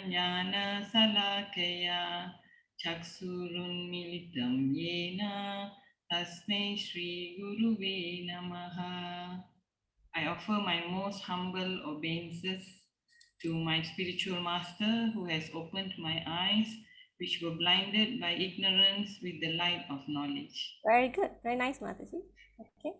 Jnana Salakaya Chaksurunmilitam Yena Tasmai Shri Guruve Namaha. I offer my most humble obeisances to my spiritual master who has opened my eyes, which were blinded by ignorance with the light of knowledge. Very good. Very nice, Mataji. Okay.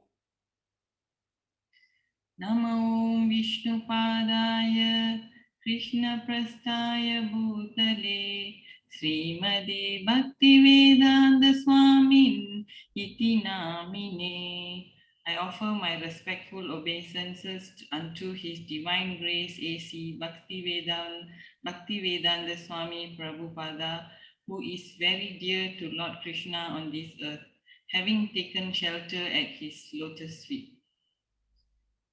Namo Vishnupadaya Krishna Prastaya Bhutale Srimade Bhaktivedanta Swamin Iti Namine. I offer my respectful obeisances unto His Divine Grace A.C. Bhaktivedanta Swami Prabhupada, who is very dear to Lord Krishna on this earth, having taken shelter at His lotus feet.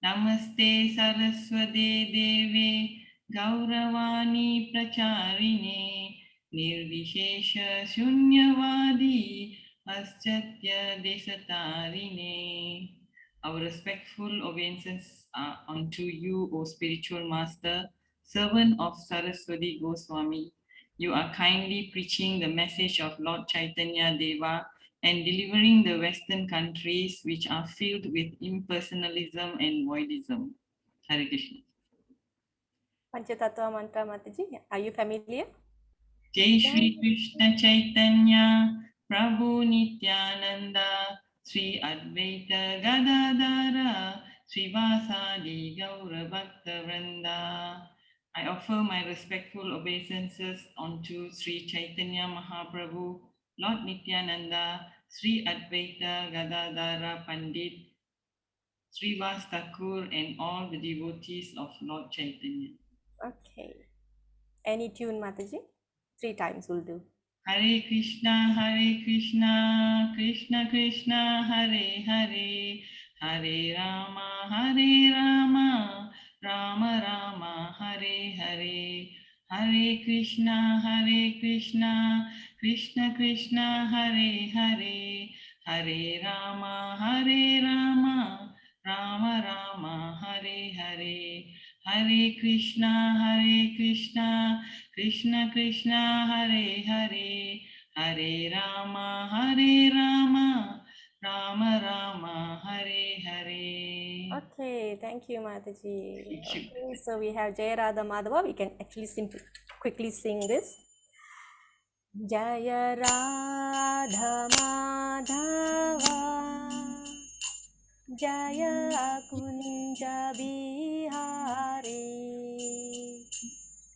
Namaste Saraswate Deve Gauravani Pracharine Nirvishesha Shunyavadi Paschatya Desatarine. Our respectful obeisances are unto you, O spiritual master, servant of Saraswati Goswami. You are kindly preaching the message of Lord Chaitanya Deva and delivering the Western countries which are filled with impersonalism and voidism. Hare Krishna. Panchatattva mantra, Mataji. Are you familiar? Jai Shri Krishna Chaitanya Prabhu Nityananda Sri Advaita Gadadara Srivasadi Gaura Bhakta Vrinda. I offer my respectful obeisances unto Sri Chaitanya Mahaprabhu, Lord Nityananda, Sri Advaita Gadadara Pandit, Srivas Thakur, and all the devotees of Lord Chaitanya. Okay. Any tune, Mataji? 3 times will do. Hare Krishna, Krishna Krishna, Hare Hare, Hare Rama, Rama Rama, Hare Hare. Hare Krishna, Krishna Krishna, Hare Hare, Hare Rama, Rama Rama, Hare Hare. Hare Krishna, Krishna Krishna, Hare Hare, Hare Rama, Rama Rama, Hare Hare. Okay, thank you, Mataji. Thank you. Okay, so we have Jaya Radha Madhava. We can actually quickly sing this. Jaya Radha Madhava, Jaya Kunja Bihari,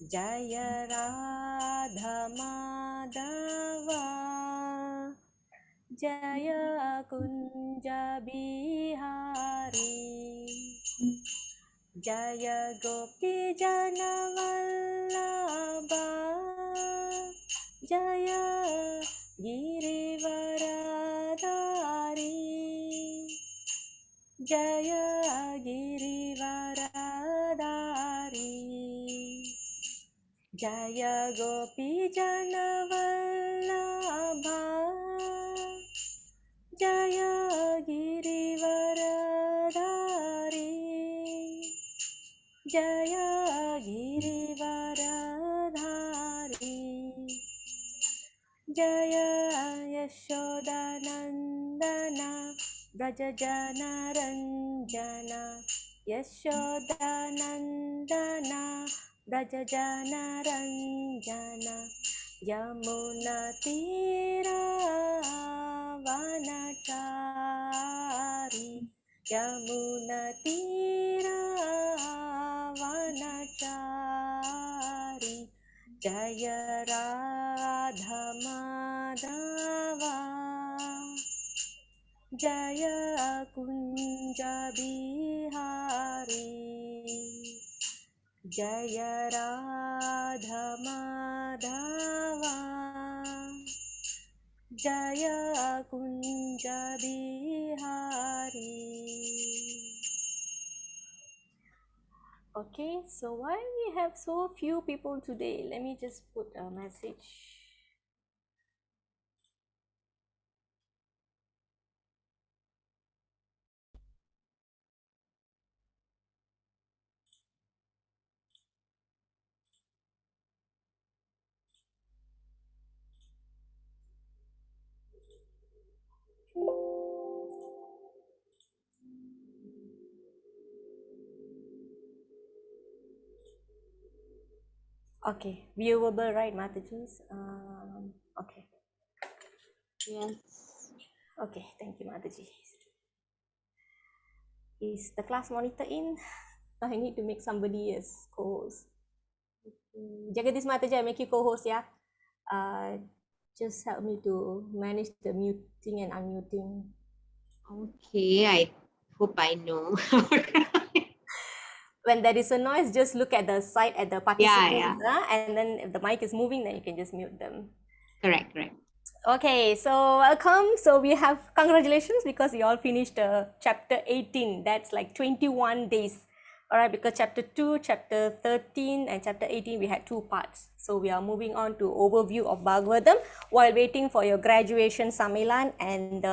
Jaya Radha Madhava, Jaya Kunja Bihari, Jaya Gopi Janavallabha, Jaya Girivaradari, Jaya Girivaradari, Jaya Gopi Janavallabha, Jaya Girivaradari, Jaya Girivaradari, Jaya Yashodanandana, Brajajana Ranjana, Yashodanandana, Brajajana Ranjana, Yamuna Tira Vanachari, Yamuna Tira Vanachari, Jaya Radha Madhava, Jaya Kunja Bihari, Jaya Radha Madhava, Jaya Kunja Bihari. Okay, so why we have so few people today? Let me just put a message. Okay, viewable, right, Mataji's? Okay, Yes. okay, thank you, Mataji. Is the class monitor in? I need to make somebody as co-host. Jagadish Mataji, I make you co-host, yeah? Just help me to manage the muting and unmuting. Okay, I hope I know. When there is a noise, just look at the side at the Yeah, participants, yeah. and then if the mic is moving, then you can just mute them. Correct, correct. Okay, so welcome. So we have congratulations because we all finished chapter 18. That's like 21 days. All right, because chapter 2, chapter 13, and chapter 18, we had 2 parts. So we are moving on to overview of Bhagavatam while waiting for your graduation Samilan and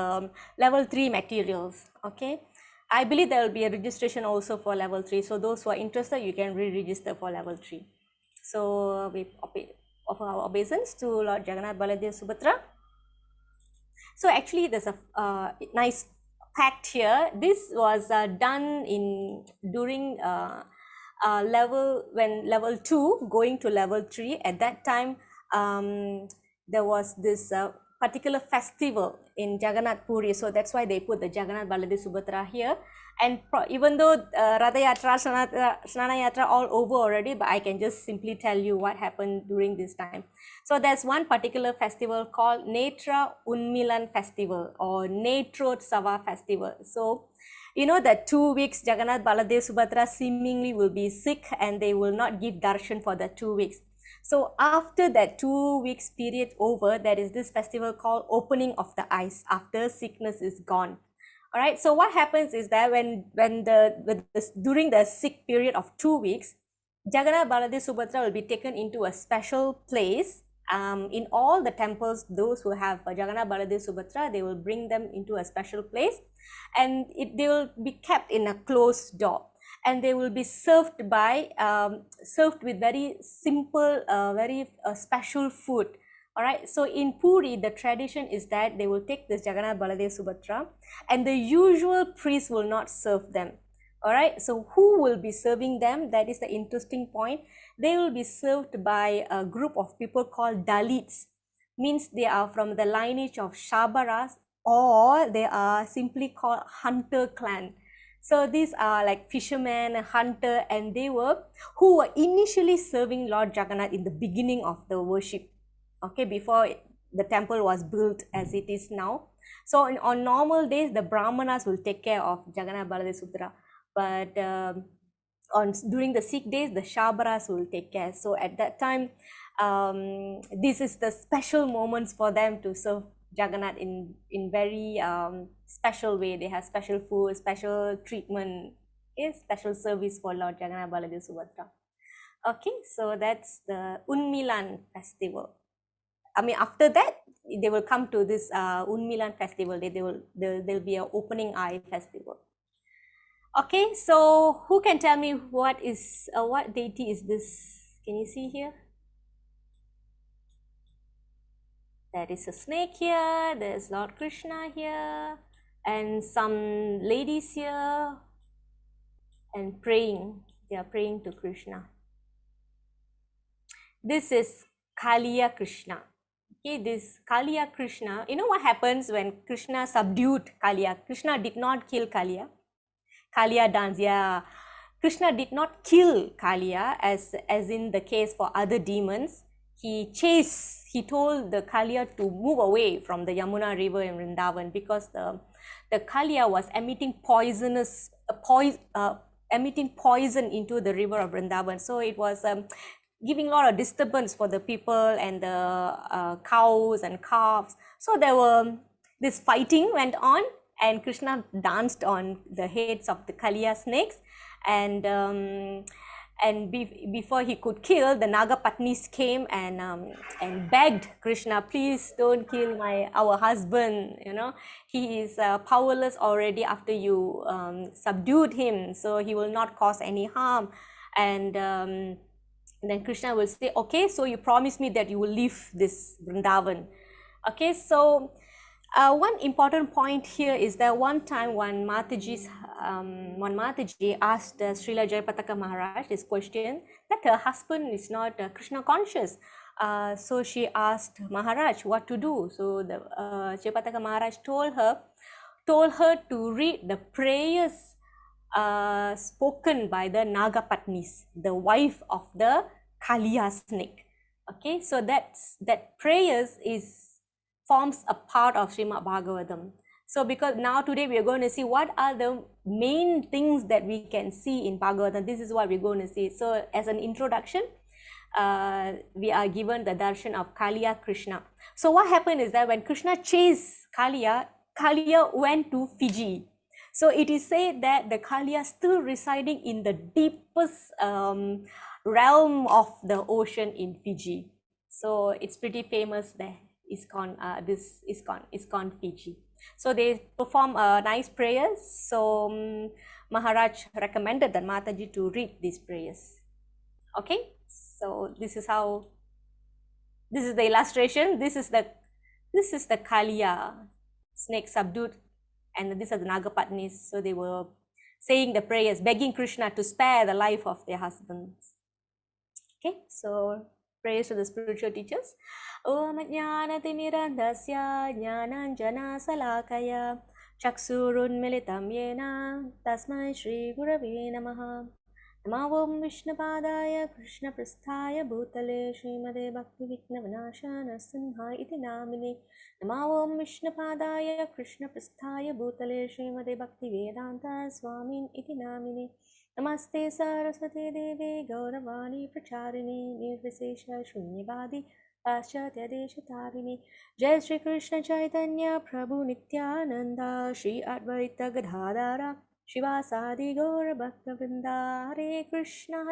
level 3 materials. Okay, I believe there will be a registration also for level 3. So those who are interested, you can re-register for level 3. So we offer our obeisance to Lord Jagannath Baladev Subhadra. So actually, there's a nice fact here. This was done in during level 2 going to level 3. At that time, there was this particular festival in Jagannath Puri, so that's why they put the Jagannath Baladev Subhadra here. And even though Ratha Yatra, Snana Yatra all over already, but I can just simply tell you what happened during this time. So there's one particular festival called Netra Unmilan Festival or Netrotsava Festival. So you know that 2 weeks Jagannath Baladev Subhadra seemingly will be sick and they will not give darshan for the 2 weeks. So after that 2 weeks period over, there is this festival called opening of the eyes after sickness is gone. All right, so what happens is that during the sick period of 2 weeks, Jagannath Baladev Subhadra will be taken into a special place. In all the temples, those who have Jagannath Baladev Subhadra, they will bring them into a special place, and they will be kept in a closed door, and they will be served with very simple, very special food. All right, so in Puri, the tradition is that they will take this Jagannath Baladev Subhadra, and the usual priest will not serve them. All right, so who will be serving them? That is the interesting point. They will be served by a group of people called Dalits, means they are from the lineage of Shabaras, or they are simply called hunter clan. So these are like fishermen, hunter, and they were who were initially serving Lord Jagannath in the beginning of the worship. Okay, before the temple was built as it is now. So on normal days, the Brahmanas will take care of Jagannath Baladev Subhadra, but during the sick days, the Shabaras will take care. So at that time, this is the special moments for them to serve Jagannath in very special way. They have special food, special treatment, special service for Lord Jagannath Baladev Subhadra. Okay, so that's the Unmilan festival. I mean, after that, they will come to this Unmilan festival. There'll be an opening eye festival. Okay, so who can tell me what deity is this? Can you see here? There is a snake here. There's Lord Krishna here, and some ladies here, and praying. They are praying to Krishna. This is Kaliya Krishna. Okay, this Kaliya Krishna. You know what happens when Krishna subdued Kaliya? Krishna did not kill Kaliya. Kaliya dance, yeah. Krishna did not kill Kaliya as in the case for other demons. He told the Kaliya to move away from the Yamuna river in Vrindavan because the Kaliya was emitting emitting poison into the river of Vrindavan. So it was giving a lot of disturbance for the people and the cows and calves. So this fighting went on, and Krishna danced on the heads of the Kaliya snakes, and before he could kill, the Naga Patnis came and begged Krishna, please don't kill our husband. You know, he is powerless already after you subdued him, so he will not cause any harm. And then Krishna will say, okay, so you promise me that you will leave this Vrindavan. Okay, so One important point here is that one time when Mataji asked Srila Jayapataka Maharaj this question, that her husband is not Krishna conscious. So she asked Maharaj what to do. So the Jayapataka Maharaj told her to read the prayers spoken by the Nagapatnis, the wife of the Kaliya snake. Okay, so that prayers forms a part of Srimad Bhagavatam. So because now today we are going to see what are the main things that we can see in Bhagavatam. This is what we're going to see. So as an introduction, we are given the darshan of Kaliya Krishna. So what happened is that when Krishna chased Kaliya, Kaliya went to Fiji. So it is said that the Kaliya still residing in the deepest realm of the ocean in Fiji. So it's pretty famous there. ISKCON Fiji. So they perform nice prayers. So Maharaj recommended that Mataji to read these prayers. Okay, so this is the illustration. This is the Kaliya snake subdued, and these are the Nagapatnis. So they were saying the prayers, begging Krishna to spare the life of their husbands. Okay, so prayers to the spiritual teachers. Om Jnanatimirandasya Jnananjana Salakaya Chaksurun Militam Yena Tasmai Shri Gurave Namaha. Namo Vishnupadaya Krishna Prasthaya Bhutale Srimade Bhakti Vigna Vinashana Simha Iti Namine. Namo Vishnupadaya Krishna Prasthaya Bhutale Srimade Bhakti Vedanta Swamin Iti Namine. Namaste Saraswati Devi Gauravani Pracharini Nirvisesha Shunyavadi Paschatya Deshatarini. Jai Shri Krishna Chaitanya Prabhu Nityananda Shri Advaita Gadadara Shivasadi Gaura Bhakta Vrinda. Hare Krishna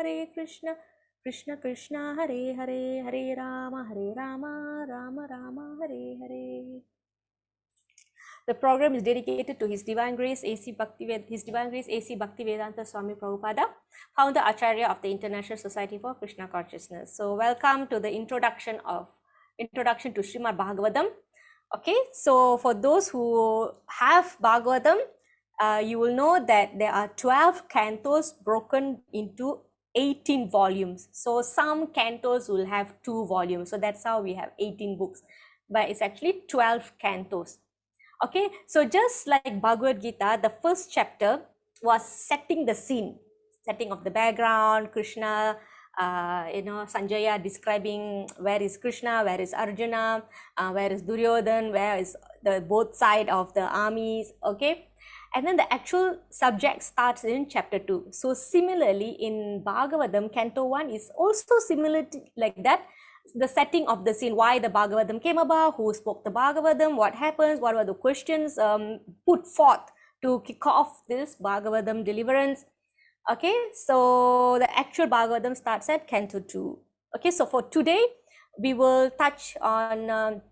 Krishna Krishna Hare Hare, Hare Rama Rama Rama Hare Hare. The program is dedicated to His Divine Grace A.C. Bhaktivedanta Swami Prabhupada, founder Acharya of the International Society for Krishna Consciousness. So welcome to the introduction to Srimad Bhagavatam. Okay, so for those who have Bhagavatam, you will know that there are 12 cantos broken into 18 volumes. So some cantos will have 2 volumes. So that's how we have 18 books, but it's actually 12 cantos. Okay, so just like Bhagavad Gita, the first chapter was setting the scene, setting of the background, Krishna, Sanjaya describing where is Krishna, where is Arjuna, where is Duryodhan, where is the both side of the armies, okay? And then the actual subject starts in chapter 2. So similarly, in Bhagavatam, Canto 1 is also similar to, like that. The setting of the scene, why the Bhagavatam came about, who spoke the Bhagavatam, what happens, what were the questions put forth to kick off this Bhagavatam deliverance. Okay, so the actual Bhagavatam starts at Canto 2. Okay, so for today, we will touch on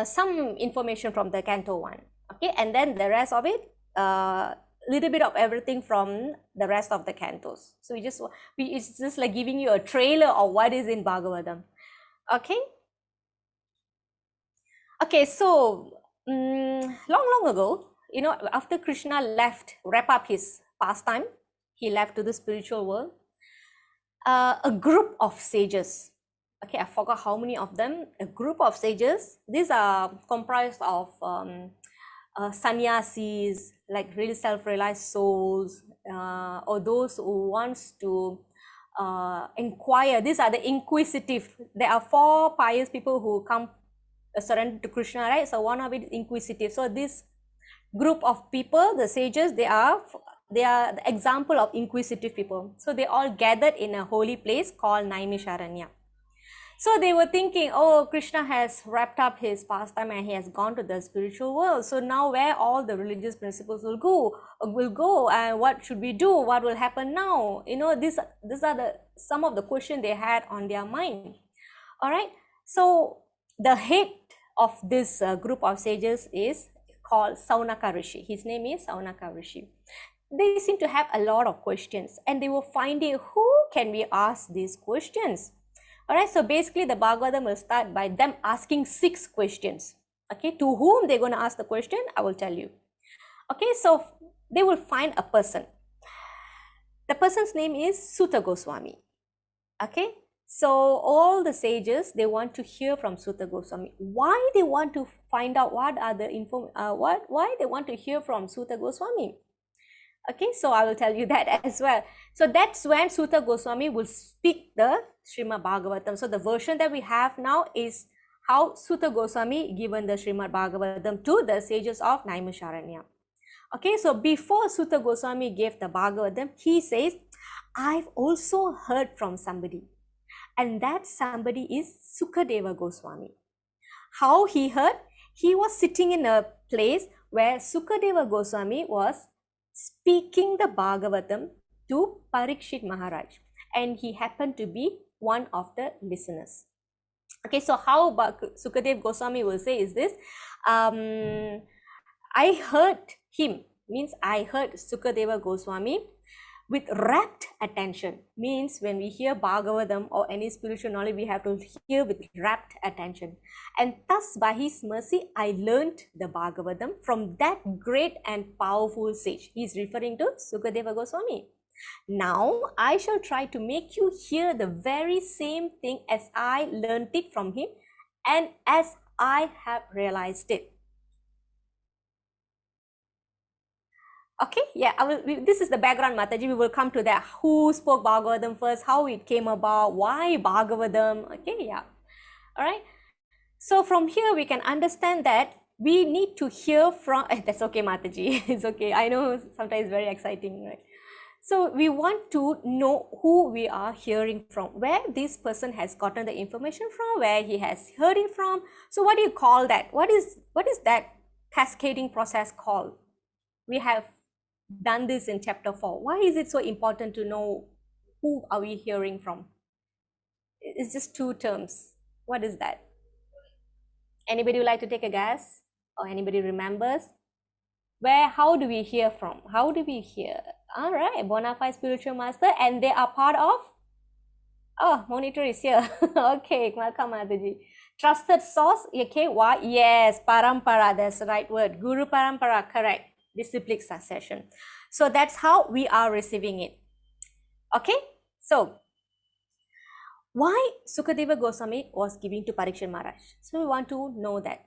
some information from the Canto 1. Okay, and then the rest of it, little bit of everything from the rest of the cantos. So it's just like giving you a trailer of what is in Bhagavatam. Okay, so long ago, after Krishna wrap up his pastime, he left to the spiritual world. A group of sages, okay, I forgot how many of them, a group of sages, these are comprised of sannyasis, like really self-realized souls, or those who wants to inquire. These are the inquisitive. There are 4 pious people who come surrender to Krishna, right? So one of it is inquisitive. So this group of people, the sages, they are the example of inquisitive people. So they all gathered in a holy place called Naimisharanya. So they were thinking, oh, Krishna has wrapped up his pastime and he has gone to the spiritual world. So now where all the religious principles will go, and what should we do? What will happen now? These are some of the questions they had on their mind. All right. So the head of this group of sages is called Saunaka Rishi. His name is Saunaka Rishi. They seem to have a lot of questions, and they were finding who can we ask these questions. All right, so basically the Bhagavatam will start by them asking 6 questions. Okay, to whom they're going to ask the question, I will tell you. Okay, so they will find a person. The person's name is Sutta Goswami. Okay, so all the sages, they want to hear from Sutta Goswami. Why they want to find out what are the why they want to hear from Sutta Goswami? Okay, so I will tell you that as well. So that's when Sutta Goswami will speak the Srimad Bhagavatam. So the version that we have now is how Sutta Goswami given the Srimad Bhagavatam to the sages of Naimisharanya. Okay, so before Sutta Goswami gave the Bhagavatam, he says, I've also heard from somebody. And that somebody is Sukadeva Goswami. How he heard? He was sitting in a place where Sukadeva Goswami was speaking the Bhagavatam to Parikshit Maharaj. And he happened to be one of the listeners. Okay, so how Sukadeva Goswami will say is this, I heard him, means I heard Sukadeva Goswami with rapt attention. Means when we hear Bhagavatam or any spiritual knowledge, we have to hear with rapt attention. And thus by his mercy, I learned the Bhagavatam from that great and powerful sage. He is referring to Sukadeva Goswami. Now I shall try to make you hear the very same thing as I learned it from him and as I have realized it. Okay, yeah, this is the background, Mataji. We will come to that. Who spoke Bhagavatam first, how it came about, why Bhagavatam. Okay, yeah. All right. So from here, we can understand that we need to hear from, that's okay, Mataji. It's okay. I know sometimes it's very exciting, right? So we want to know who we are hearing from, where this person has gotten the information from, where he has heard it from. So what do you call that? What is that cascading process called? We have done this in chapter 4. Why is it so important to know who are we hearing from? It's just two terms. What is that? Anybody would like to take a guess? Or anybody remembers? How do we hear from? How do we hear? All right, bona fide spiritual master, and they are part of? Oh, monitor is here. Okay, welcome, Mataji. Trusted source, okay, why? Yes, parampara, that's the right word. Guru parampara, correct. Disciplic succession. So that's how we are receiving it. Okay, so why Sukadeva Goswami was giving to Parikshit Maharaj? So we want to know that.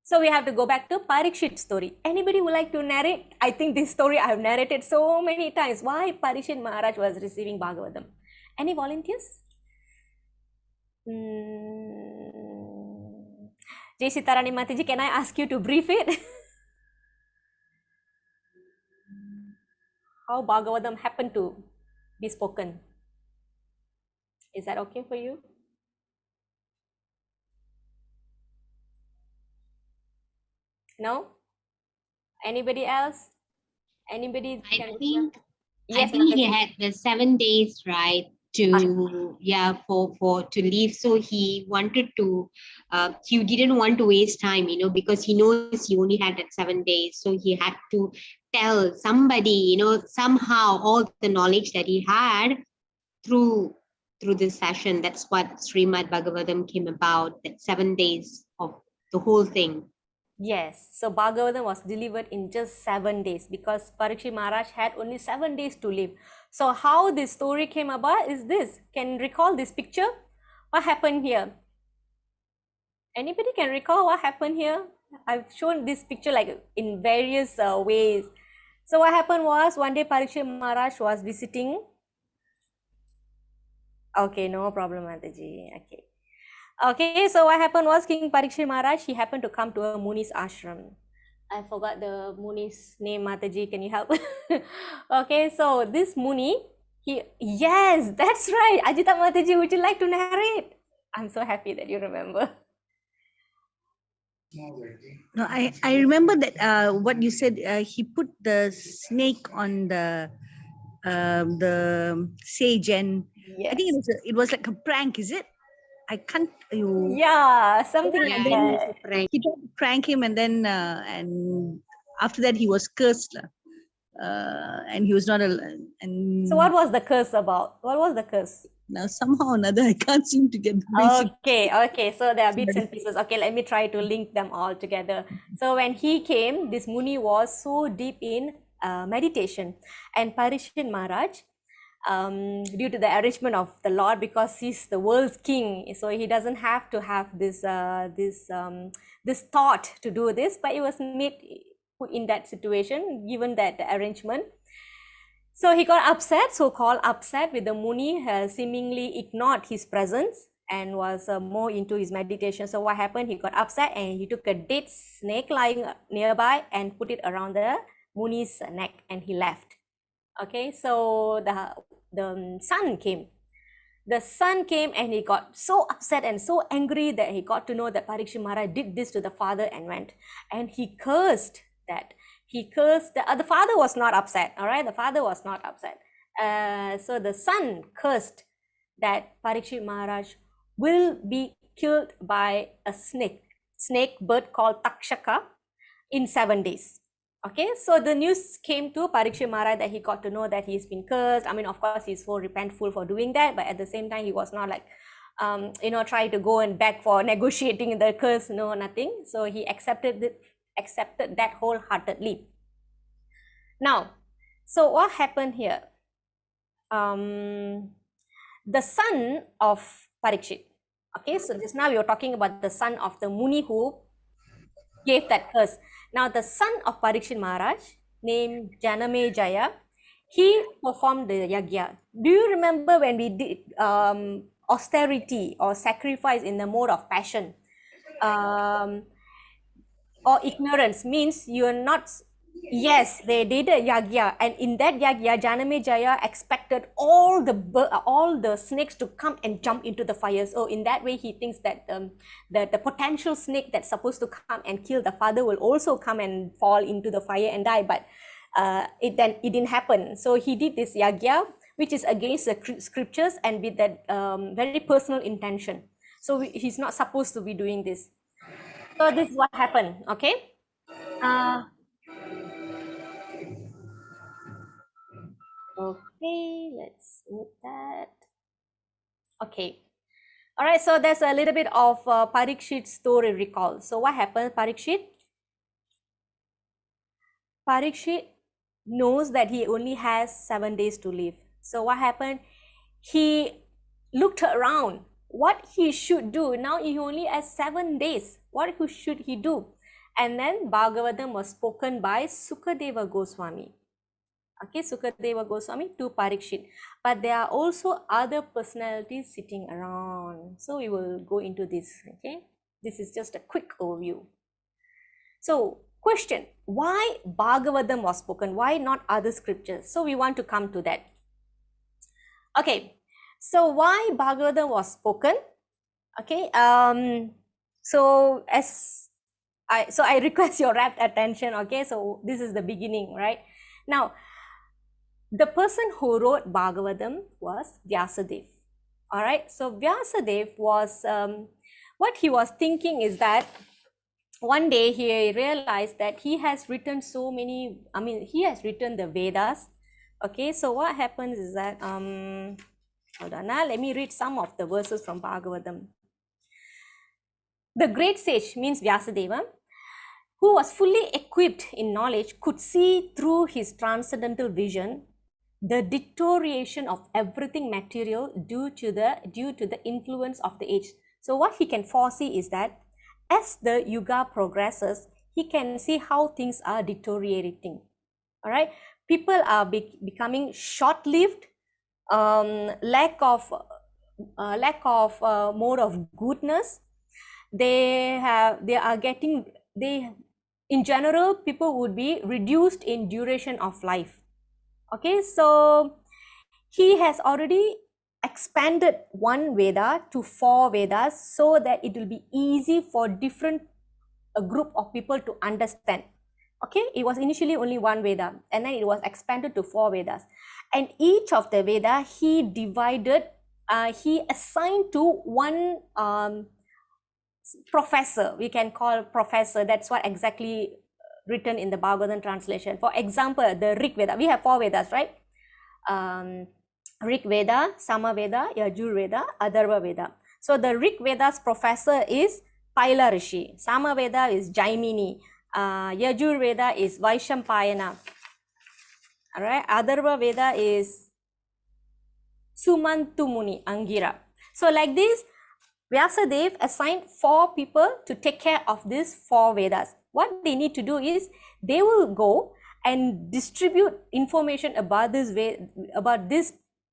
So we have to go back to Parikshit's story. Anybody would like to narrate? I think this story I have narrated so many times. Why Parikshit Maharaj was receiving Bhagavatam? Any volunteers? Jai Sitarani Mataji, can I ask you to brief it? How Bhagavatam happened to be spoken? Is that okay for you? No? Anybody else? Anybody? I think Yes, he Mataji. had the 7 days, right, to to leave. So he wanted to he didn't want to waste time, because he knows he only had that 7 days. So he had to tell somebody, somehow all the knowledge that he had through this session. That's what Srimad Bhagavatam came about, that 7 days of the whole thing. Yes, so Bhagavatam was delivered in just 7 days because Parikshit Maharaj had only 7 days to live. So how this story came about is this. Can you recall this picture? What happened here? Anybody can recall what happened here? I've shown this picture like in various ways. So what happened was one day Parikshit Maharaj was visiting. Okay, no problem, Mataji. Okay. Okay, so what happened was King Parikshit Maharaj, he happened to come to a Muni's ashram. I forgot the Muni's name, Mataji, can you help? Okay, so this Muni, yes, that's right. Ajita Mataji, would you like to narrate? I'm so happy that you remember. No, I remember that what you said, he put the snake on the sage, and Yes. I think it was like a prank, is it? I can't you Yeah, something Yeah, like it was that. a prank. he tried to prank him, and then and after that he was cursed, and he was not and So what was the curse about? What was the curse? now somehow or another I can't seem to get the basic. Okay. So there are bits and pieces. Okay, let me try to link them all together. So when he came, this Muni was so deep in meditation, and Parikshit Maharaj, due to the arrangement of the Lord, because he's the world's king, so he doesn't have to have this thought to do this, but it was made put in that situation, given that the arrangement. So he got upset, so-called upset with the Muni, seemingly ignored his presence and was more into his meditation. So what happened? He got upset and he took a dead snake lying nearby and put it around the Muni's neck, and he left. Okay, so the sun came. The sun came and he got so upset and so angry that he got to know that Parikshit Maharaj did this to the father and went. And he cursed that. He cursed, the father was not upset, all right? The father was not upset. So the son cursed that Parikshit Maharaj will be killed by a snake bird called Takshaka in 7 days. Okay, so the news came to Parikshit Maharaj that he got to know that he's been cursed. I mean, of course, he's so repentful for doing that, but at the same time, he was not like, trying to go and beg for negotiating the curse, no, nothing. So he accepted that wholeheartedly. Now, so what happened here? The son of Parikshit. Okay, so just now we were talking about the son of the Muni who gave that curse. Now, the son of Parikshit Maharaj, named Janamejaya, he performed the yagya. Do you remember when we did austerity or sacrifice in the mode of passion? Or ignorance means you are not. Yes, they did a yagya, and in that yagya, Janamejaya expected all the snakes to come and jump into the fire. So in that way, he thinks that the potential snake that's supposed to come and kill the father will also come and fall into the fire and die. But it didn't happen. So he did this yagya, which is against the scriptures and with that very personal intention. So he's not supposed to be doing this. So this is what happened. Okay. Okay, let's move that. Okay. All right, so there's a little bit of Parikshit's story recall. So what happened, Parikshit knows that he only has 7 days to live. So what happened? He looked around what he should do. Now he only has 7 days. What should he do? And then Bhagavatam was spoken by Sukadeva Goswami. Okay, Sukadeva Goswami to Parikshit. But there are also other personalities sitting around. So we will go into this. Okay, this is just a quick overview. So, question, why Bhagavatam was spoken? Why not other scriptures? So we want to come to that. Okay, so why Bhagavatam was spoken? Okay, so I request your rapt attention. Okay, so this is the beginning, right? Now, the person who wrote Bhagavatam was Vyasadeva. All right, so Vyasadeva was, what he was thinking is that one day he realized that he has written he has written the Vedas. Okay, so what happens is that, hold on, let me read some of the verses from Bhagavatam. The great sage, means Vyasadeva, who was fully equipped in knowledge, could see through his transcendental vision the deterioration of everything material due to the influence of the age. So what he can foresee is that as the yuga progresses, he can see how things are deteriorating. All right, people are becoming short-lived, lack of mode of goodness. In general, people would be reduced in duration of life. Okay, so he has already expanded one Veda to 4 Vedas so that it will be easy for a group of people to understand. Okay, it was initially only 1 Veda and then it was expanded to 4 Vedas. And each of the Veda he divided, he assigned to one professor, we can call professor. That's what exactly written in the Bhagavatam translation. For example, the Rig Veda, we have 4 Vedas, right? Rig Veda, Sama Veda, Yajur Veda, Atharva Veda. So the Rig Veda's professor is Paila Rishi. Sama Veda is Jaimini. Yajur Veda is Vaishampayana. All right. Atharva Veda is Sumantumuni Angira. So like this, Vyasadev assigned 4 people to take care of these 4 Vedas. What they need to do is they will go and distribute information about this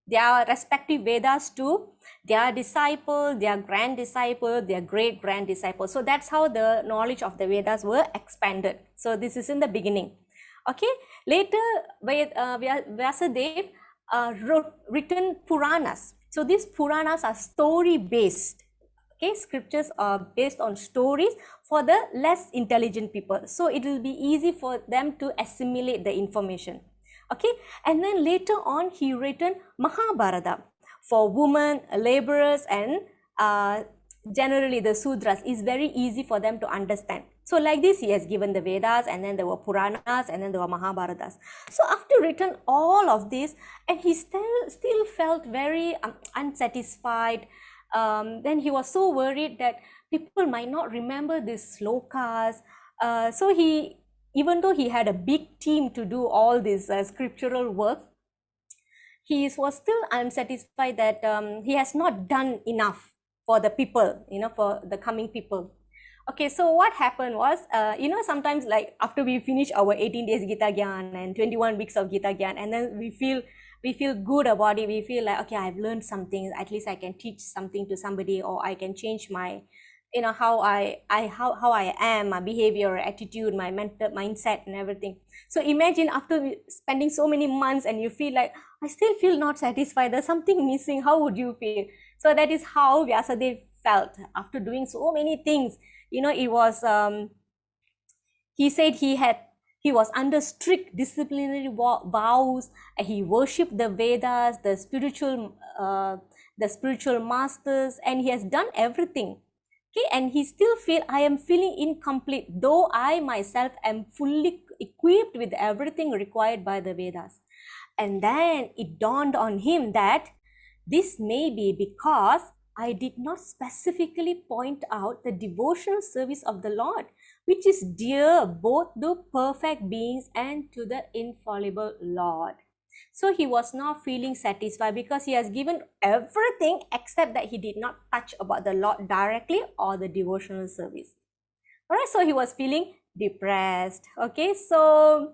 their respective Vedas to their disciple, their grand disciple, their great grand disciple. So that's how the knowledge of the Vedas were expanded. So this is in the beginning. Okay. Later, Vyasadev written Puranas. So these Puranas are story based. Okay, scriptures are based on stories for the less intelligent people. So it will be easy for them to assimilate the information. Okay, and then later on he written Mahabharata for women, laborers, and generally the Sudras. Is very easy for them to understand. So like this, he has given the Vedas, and then there were Puranas, and then there were Mahabharatas. So after written all of this, and he still felt very unsatisfied. Then he was so worried that people might not remember these slokas. So even though he had a big team to do all this scriptural work, he was still unsatisfied that he has not done enough for the people, for the coming people. Okay, so what happened was, sometimes like after we finish our 18 days Gita Gyan and 21 weeks of Gita Gyan, and then we feel good about it. We feel like, okay, I've learned something. At least I can teach something to somebody, or I can change my, how I am, my behavior, attitude, my mental mindset, and everything. So imagine after spending so many months, and you feel like, I still feel not satisfied. There's something missing. How would you feel? So that is how Vyasadev felt after doing so many things. It was. He said he was under strict disciplinary vows. He worshipped the Vedas, the spiritual masters, and he has done everything. Okay, and he still I am feeling incomplete, though I myself am fully equipped with everything required by the Vedas. And then it dawned on him that this may be because I did not specifically point out the devotional service of the Lord, which is dear both to perfect beings and to the infallible Lord. So he was not feeling satisfied because he has given everything except that he did not touch about the Lord directly or the devotional service. All right, so he was feeling depressed. Okay, so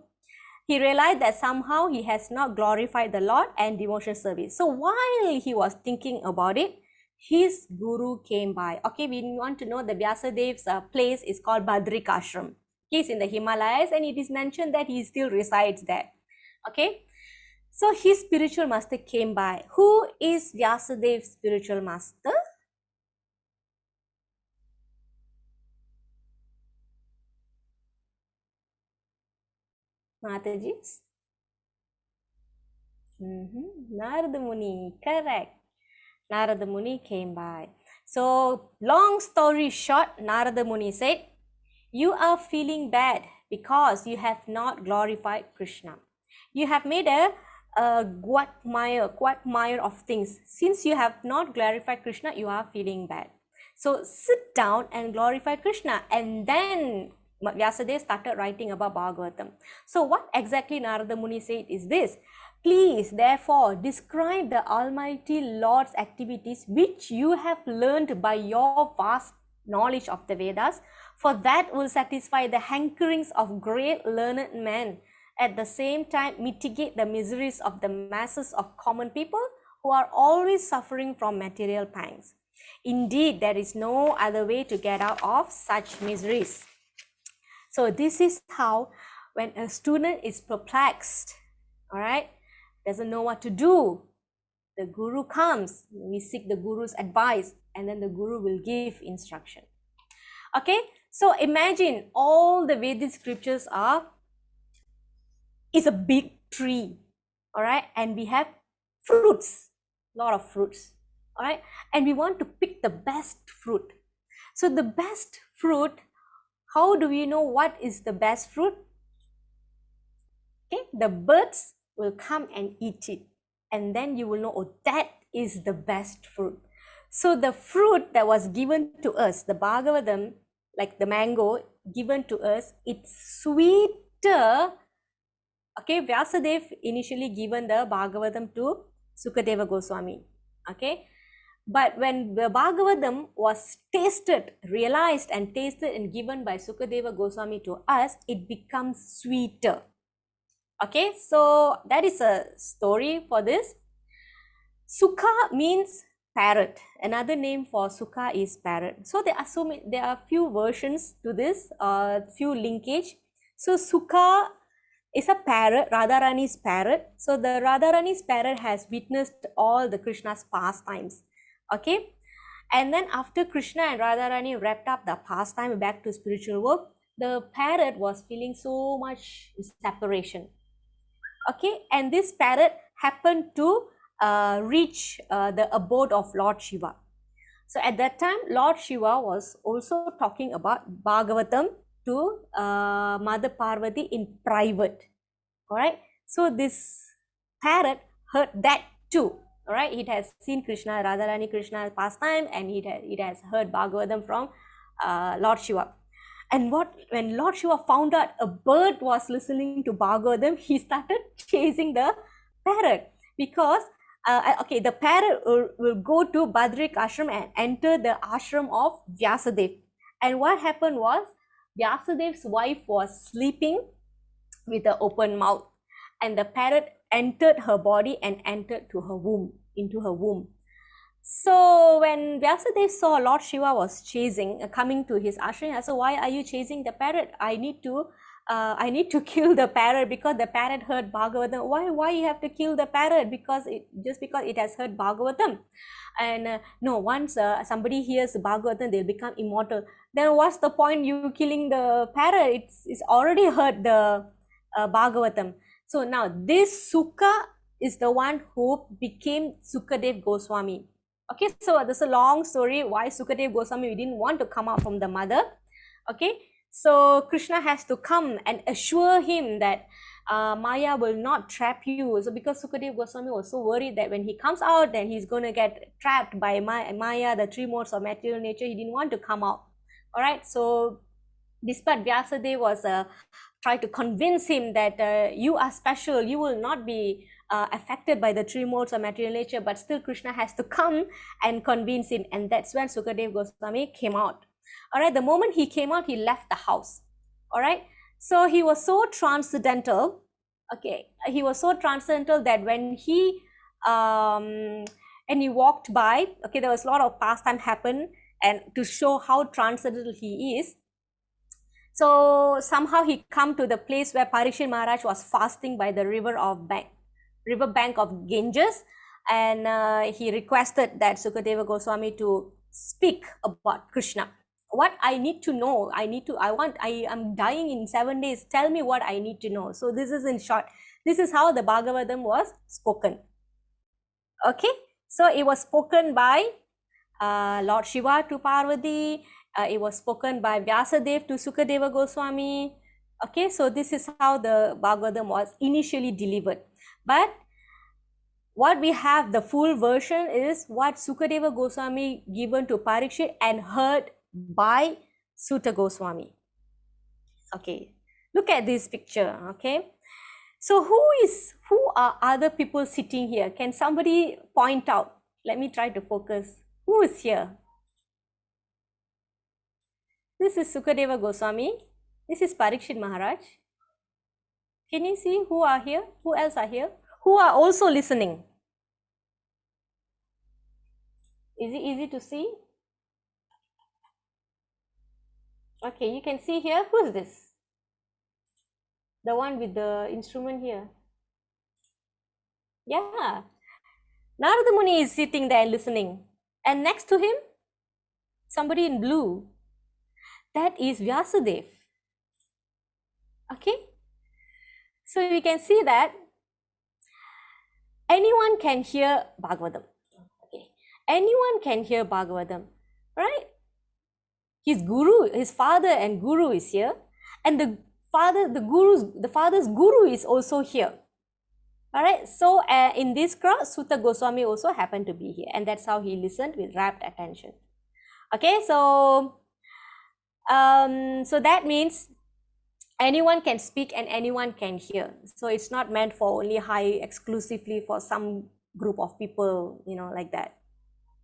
he realized that somehow he has not glorified the Lord and devotional service. So while he was thinking about it, his guru came by. Okay, we want to know the Vyasadev's place is called Badrikashram. He's in the Himalayas, and it is mentioned that he still resides there. Okay, so his spiritual master came by. Who is Vyasadev's spiritual master? Mataji's? Narada Muni, correct. Narada Muni came by. So, long story short, Narada Muni said, you are feeling bad because you have not glorified Krishna. You have made a quagmire of things. Since you have not glorified Krishna, you are feeling bad. So, sit down and glorify Krishna. And then Vyasadeva started writing about Bhagavatam. So, what exactly Narada Muni said is this. Please, therefore, describe the Almighty Lord's activities which you have learned by your vast knowledge of the Vedas, for that will satisfy the hankerings of great learned men, at the same time mitigate the miseries of the masses of common people who are always suffering from material pangs. Indeed, there is no other way to get out of such miseries. So this is how, when a student is perplexed, all right, doesn't know what to do, the guru comes, we seek the guru's advice, and then the guru will give instruction. Okay, so imagine all the Vedic scriptures is a big tree, all right, and we have fruits, a lot of fruits, all right, and we want to pick the best fruit. So the best fruit, how do we know what is the best fruit? Okay, the birds will come and eat it. and then you will know, oh, that is the best fruit. So the fruit that was given to us, the Bhagavatam, like the mango given to us, it's sweeter. Okay, Vyasadev initially given the Bhagavatam to Sukadeva Goswami. Okay, but when the Bhagavatam was tasted, realized and tasted and given by Sukadeva Goswami to us, it becomes sweeter. Okay, so that is a story for this. Sukha means parrot. Another name for Sukha is parrot. So there are there are few versions to this, few linkage. So Sukha is a parrot, Radharani's parrot. So the Radharani's parrot has witnessed all the Krishna's pastimes. Okay, and then after Krishna and Radharani wrapped up the pastime back to spiritual work, the parrot was feeling so much separation. Okay, and this parrot happened to reach the abode of Lord Shiva. So at that time, Lord Shiva was also talking about Bhagavatam to Mother Parvati in private. All right, so this parrot heard that too. All right, it has seen Krishna, Radharani Krishna pastime, and it has heard Bhagavatam from Lord Shiva. And when Lord Shiva found out a bird was listening to Bhagavatam, he started chasing the parrot, because okay, the parrot will go to Badrik ashram and enter the ashram of Vyasadev. And what happened was, Vyasadev's wife was sleeping with an open mouth, and the parrot entered her body and entered to her womb, into her womb. So when Vyasadeva saw Lord Shiva was chasing, coming to his ashram, he said, "Why are you chasing the parrot? I need to kill the parrot, because the parrot heard Bhagavatam." Why you have to kill the parrot? Because it has heard Bhagavatam. And no, once somebody hears Bhagavatam, they'll become immortal. Then what's the point you killing the parrot? It's already heard the Bhagavatam. So now this Sukha is the one who became Sukadev Goswami. Okay, so this is a long story why Sukadev Goswami didn't want to come out from the mother. Okay, so Krishna has to come and assure him that Maya will not trap you. So because Sukadev Goswami was so worried that when he comes out, then he's going to get trapped by Maya, the three modes of material nature, he didn't want to come out. All right, so despite Vyasadeva was trying to convince him that you are special, you will not be affected by the three modes of material nature, but still Krishna has to come and convince him, and that's when Sukadev Goswami came out. All right, the moment he came out, he left the house. All right, so he was so transcendental. Okay, he was so transcendental that when he walked by, okay, there was a lot of pastime happen, and to show how transcendental he is. So somehow he come to the place where Parikshit Maharaj was fasting by the river bank of Ganges, and he requested that Sukadeva Goswami to speak about Krishna. What I need to know, I am dying in 7 days. Tell me what I need to know. So this is in short. This is how the Bhagavatam was spoken. Okay, so it was spoken by Lord Shiva to Parvati. It was spoken by Vyasadeva to Sukadeva Goswami. Okay, so this is how the Bhagavatam was initially delivered. But what we have, the full version, is what Sukadeva Goswami given to Parikshit and heard by Suta Goswami. Okay, look at this picture. Okay, so who are other people sitting here? Can somebody point out? Let me try to focus. Who is here? This is Sukadeva Goswami. This is Parikshit Maharaj. Can you see who are here? Who else are here? Who are also listening? Is it easy to see? Okay, you can see here. Who is this? The one with the instrument here. Yeah. Narada Muni is sitting there listening. And next to him, somebody in blue. That is Vyasadeva. Okay. So you can see that anyone can hear Bhagavatam. Okay. Anyone can hear Bhagavatam, right? His guru, his father and guru is here, and the father's guru is also here. All right, so in this crowd, Sutta Goswami also happened to be here, and that's how he listened with rapt attention. Okay, so that means anyone can speak and anyone can hear. So it's not meant for only high exclusively for some group of people, like that.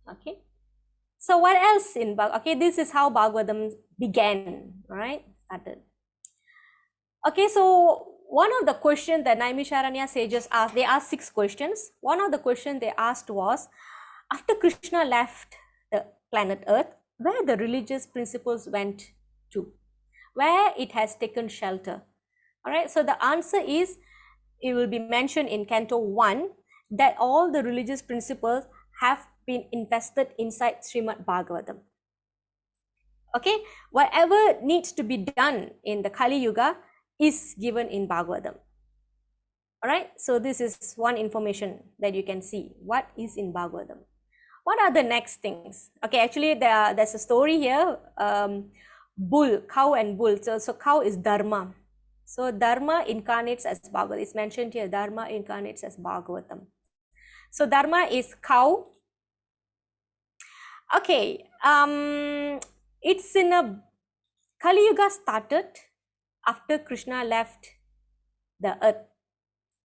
Okay. So what else in okay, this is how Bhagavatam began, right? Started. Okay, so one of the questions that Naimisharanya sages asked, they asked 6 questions. One of the questions they asked was, after Krishna left the planet Earth, where the religious principles went to, where it has taken shelter. All right, so the answer is, it will be mentioned in Canto 1 that all the religious principles have been invested inside Srimad Bhagavatam. Okay, whatever needs to be done in the Kali Yuga is given in Bhagavatam. All right, so this is one information that you can see. What is in Bhagavatam? What are the next things? Okay, actually there's a story here. Bull, cow and bull. So cow is Dharma. So Dharma incarnates as Bhagavatam. It's mentioned here, Dharma incarnates as Bhagavatam. So Dharma is cow. Okay, it's in a Kali Yuga started after Krishna left the earth,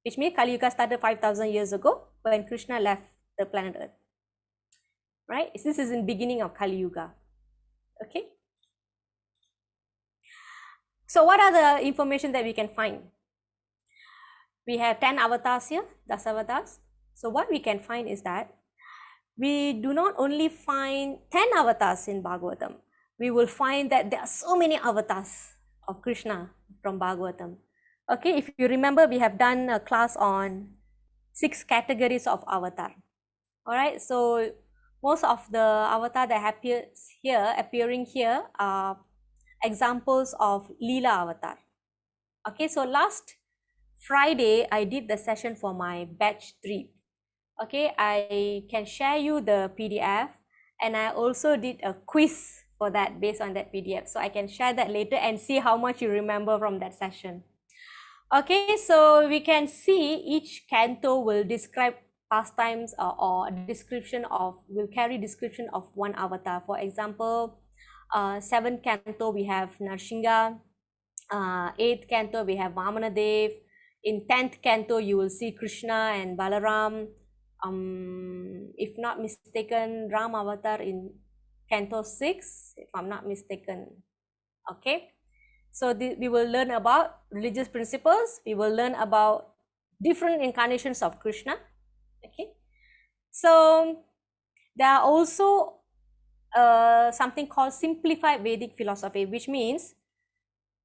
which means Kali Yuga started 5,000 years ago when Krishna left the planet Earth. Right? This is in beginning of Kali Yuga. Okay. So what are the information that we can find? We have 10 avatars here, Dasavatars. So what we can find is that we do not only find 10 avatars in Bhagavatam. We will find that there are so many avatars of Krishna from Bhagavatam. Okay, if you remember, we have done a class on 6 categories of avatar. All right, so most of the avatar that appearing here are examples of Leela avatar. Okay, so last Friday, I did the session for my batch 3. Okay, I can share you the PDF, and I also did a quiz for that based on that PDF. So I can share that later and see how much you remember from that session. Okay, so we can see each canto will describe pastimes or description of, will carry description of one avatar. For example, 7th canto we have Narsingha, 8th canto we have Vamanadev. In 10th canto you will see Krishna and Balaram. If not mistaken, Ram avatar in canto 6, if I'm not mistaken. Okay, so we will learn about religious principles. We will learn about different incarnations of Krishna. Okay, so there are also something called simplified Vedic philosophy, which means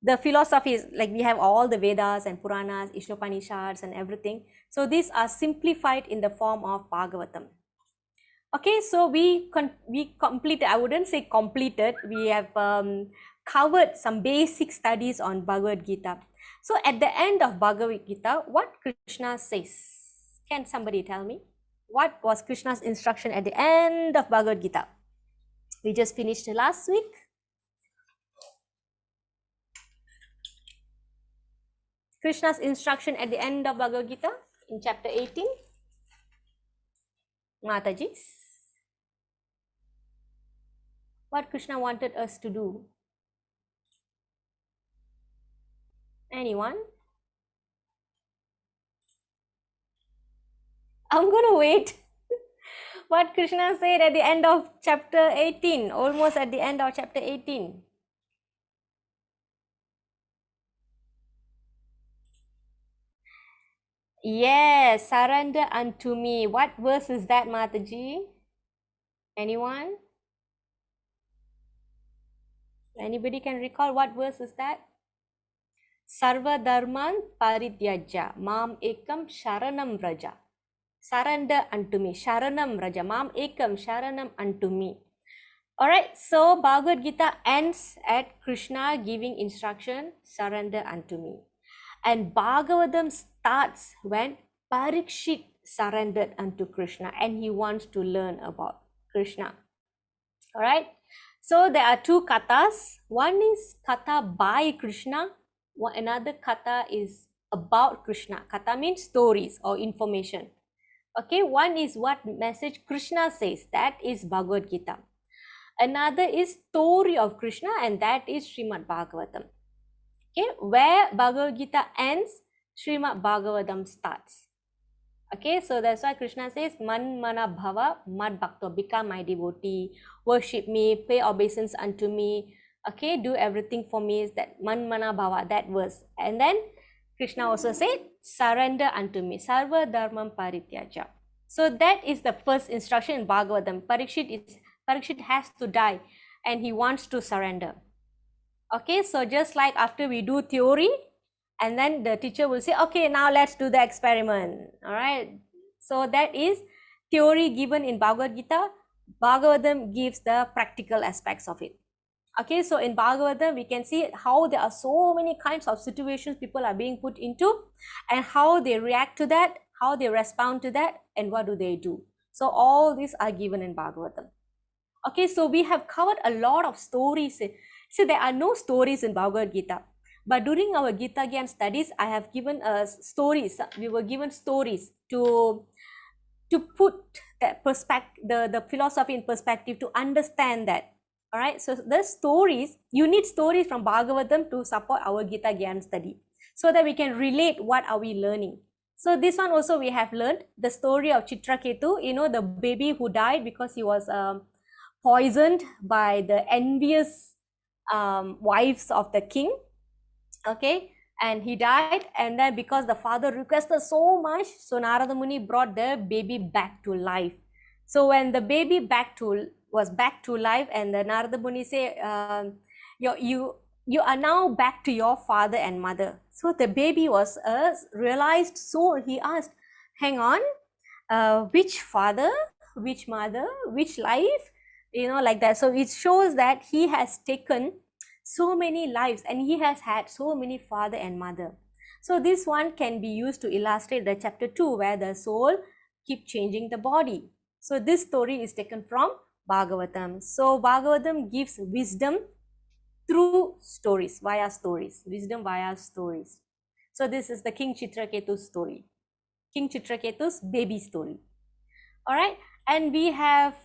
the philosophy is like we have all the Vedas and Puranas, Ishnopanishads and everything. So these are simplified in the form of Bhagavatam. Okay, so we completed, I wouldn't say completed, we have covered some basic studies on Bhagavad Gita. So at the end of Bhagavad Gita, what Krishna says? Can somebody tell me? What was Krishna's instruction at the end of Bhagavad Gita? We just finished last week. Krishna's instruction at the end of Bhagavad Gita in chapter 18. Mataji, what Krishna wanted us to do? Anyone? I'm gonna wait. What Krishna said at the end of chapter 18, almost at the end of chapter 18. Yes, surrender unto me. What verse is that, Mataji? Anyone? Anybody can recall what verse is that? Sarva dharman parityaja mam ekam sharanam vraja. Surrender unto me. Sharanam vraja. Mam ekam sharanam unto me. Alright, so Bhagavad Gita ends at Krishna giving instruction, surrender unto me. And Bhagavatam starts when Parikshit surrendered unto Krishna and he wants to learn about Krishna. Alright, so there are 2 kathas. One is katha by Krishna, another katha is about Krishna. Katha means stories or information. Okay, one is what message Krishna says, that is Bhagavad Gita. Another is story of Krishna, and that is Srimad Bhagavatam. Okay, where Bhagavad Gita ends, Srimad Bhagavatam starts. Okay, so that's why Krishna says, Man mana bhava mad bhakto, become my devotee, worship me, pay obeisance unto me. Okay, do everything for me. Is that man mana bhava, that verse. And then Krishna also said, surrender unto me, sarva dharmam parityaja. So that is the first instruction in Bhagavatam. Parikshit has to die and he wants to surrender. Okay, so just like after we do theory, and then the teacher will say, okay, now let's do the experiment. All right, so that is theory given in Bhagavad Gita. Bhagavatam gives the practical aspects of it. Okay, so in Bhagavatam we can see how there are so many kinds of situations people are being put into, and how they react to that, how they respond to that, and what do they do. So all these are given in Bhagavatam. Okay, so we have covered a lot of stories. See, there are no stories in Bhagavad Gita, but during our Gita Gyan studies, I have given stories. We were given stories to put that perspective, the philosophy in perspective, to understand that. All right, so the stories, you need stories from Bhagavatam to support our Gita Gyan study, so that we can relate what are we learning. So this one also we have learned the story of Chitraketu, you know, the baby who died because he was poisoned by the envious wives of the king. Okay, and he died, and then because the father requested so much, so Narada Muni brought the baby back to life. So when the baby was back to life, and the Narada Muni say, you are now back to your father and mother. So the baby was realized, so he asked, hang on, which father, which mother, which life, you know, like that. So it shows that he has taken so many lives and he has had so many father and mother. So this one can be used to illustrate the chapter 2, where the soul keep changing the body. So this story is taken from Bhagavatam. So Bhagavatam gives wisdom through stories, via stories, wisdom via stories. So this is the King Chitraketu's story, King Chitraketu's baby story. All right, and we have